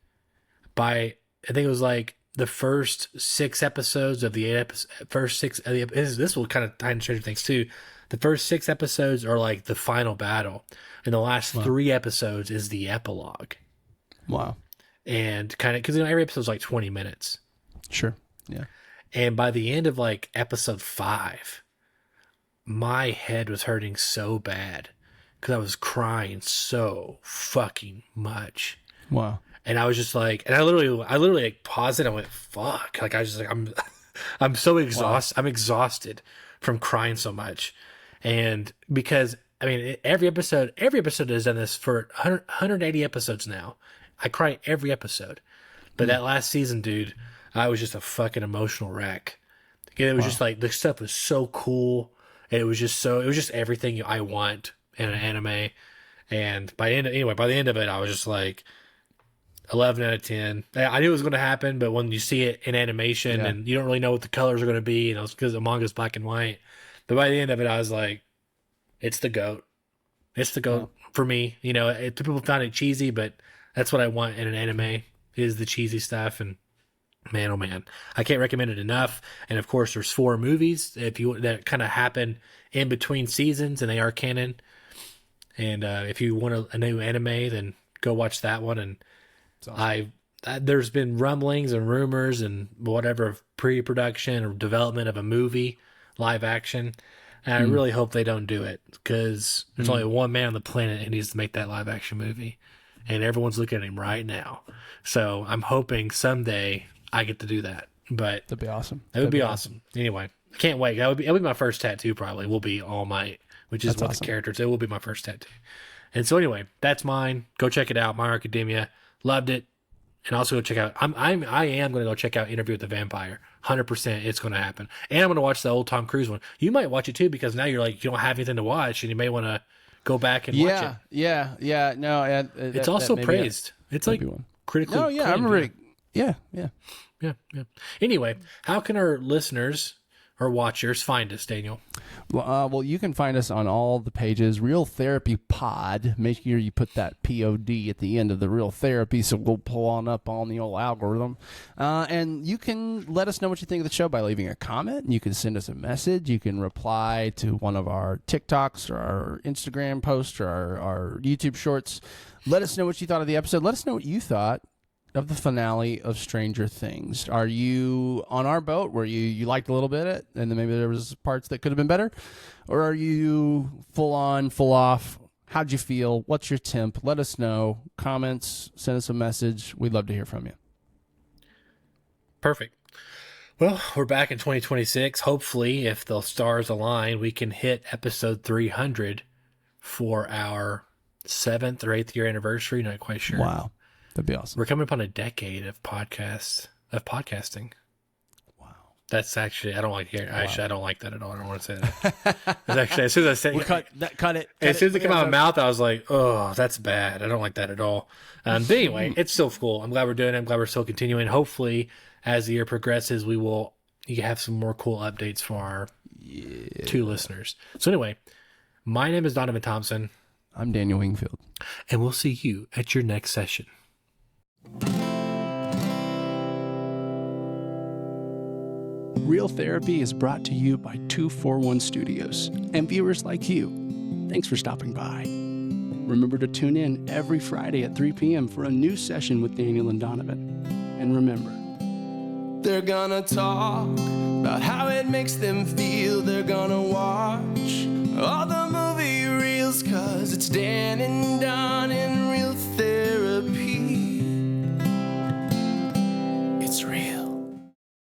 I think it was like the first 6 episodes of the 8 episodes, this will kind of tie into Stranger Things too. The first 6 episodes are like the final battle, and the last 3 episodes is the epilogue.
Wow.
And kind of, because every episode is like 20 minutes.
Sure. Yeah.
And by the end of like episode 5, my head was hurting so bad because I was crying so fucking much.
Wow.
And I was just like, and I literally like paused it. And I went, fuck. Like I was just like, I'm so exhausted. Wow. I'm exhausted from crying so much. And because, I mean, every episode has done this for 180 episodes now. I cry every episode. But that last season, dude, I was just a fucking emotional wreck. It was just like, the stuff was so cool. And it was just everything I want in an anime. And by the end of it, I was just like 11 out of 10. I knew it was going to happen, but when you see it in animation and you don't really know what the colors are going to be, you know, because the manga's black and white. But by the end of it, I was like, it's the GOAT. It's the GOAT for me. You know, people found it cheesy, but that's what I want in an anime is the cheesy stuff. And man, oh man, I can't recommend it enough. And of course, there's 4 movies that kind of happen in between seasons, and they are canon. And if you want a new anime, then go watch that one. And awesome. There's been rumblings and rumors and whatever of pre-production or development of a movie, live action. And I really hope they don't do it because there's only one man on the planet who needs to make that live action movie, and everyone's looking at him right now. So I'm hoping someday I get to do that. But
that'd be awesome.
That would be awesome. Anyway, I can't wait. That'll be my first tattoo. Probably will be All Might, which is the characters. It will be my first tattoo. And so anyway, that's mine. Go check it out. My Hero Academia. Loved it. And also go check out. I am going to go check out Interview with the Vampire. 100%, it's going to happen. And I'm going to watch the old Tom Cruise one. You might watch it too because now you're like you don't have anything to watch, and you may want to go back and watch it.
Yeah. No,
it's also praised. It's like critically.
I remember it. Yeah.
Anyway, how can our listeners or watchers find us, Daniel?
Well, you can find us on all the pages. Real Therapy Pod. Make sure you put that POD at the end of the Real Therapy, so we'll pull on up on the old algorithm. And you can let us know what you think of the show by leaving a comment. You can send us a message. You can reply to one of our TikToks or our Instagram posts or our YouTube shorts. Let us know what you thought of the episode. Let us know what you thought of the finale of Stranger Things. Are you on our boat where you liked a little bit of it and then maybe there was parts that could have been better? Or are you full on, full off? How'd you feel? What's your temp? Let us know. Comments, send us a message. We'd love to hear from you.
Perfect. Well, we're back in 2026. Hopefully, if the stars align, we can hit episode 300 for our 7th or 8th year anniversary. Not quite sure.
Wow. That'd be awesome.
We're coming upon a decade of podcasting.
Wow.
That's actually, I don't like hearing. Actually, I don't like that at all. I don't want to say that. It's actually, as soon as I say
Cut it.
as soon as it came out of my mouth, I was like, oh, that's bad. I don't like that at all. But anyway, it's still cool. I'm glad we're doing it. I'm glad we're still continuing. Hopefully, as the year progresses, you have some more cool updates for our 2 listeners. So anyway, my name is Donovan Thompson.
I'm Daniel Wingfield.
And we'll see you at your next session.
Real Therapy is brought to you by 241 Studios and viewers like you. Thanks for stopping by. Remember to tune in every Friday at 3 p.m. for a new session with Daniel and Donovan. And remember,
They're gonna talk about how it makes them feel. They're gonna walk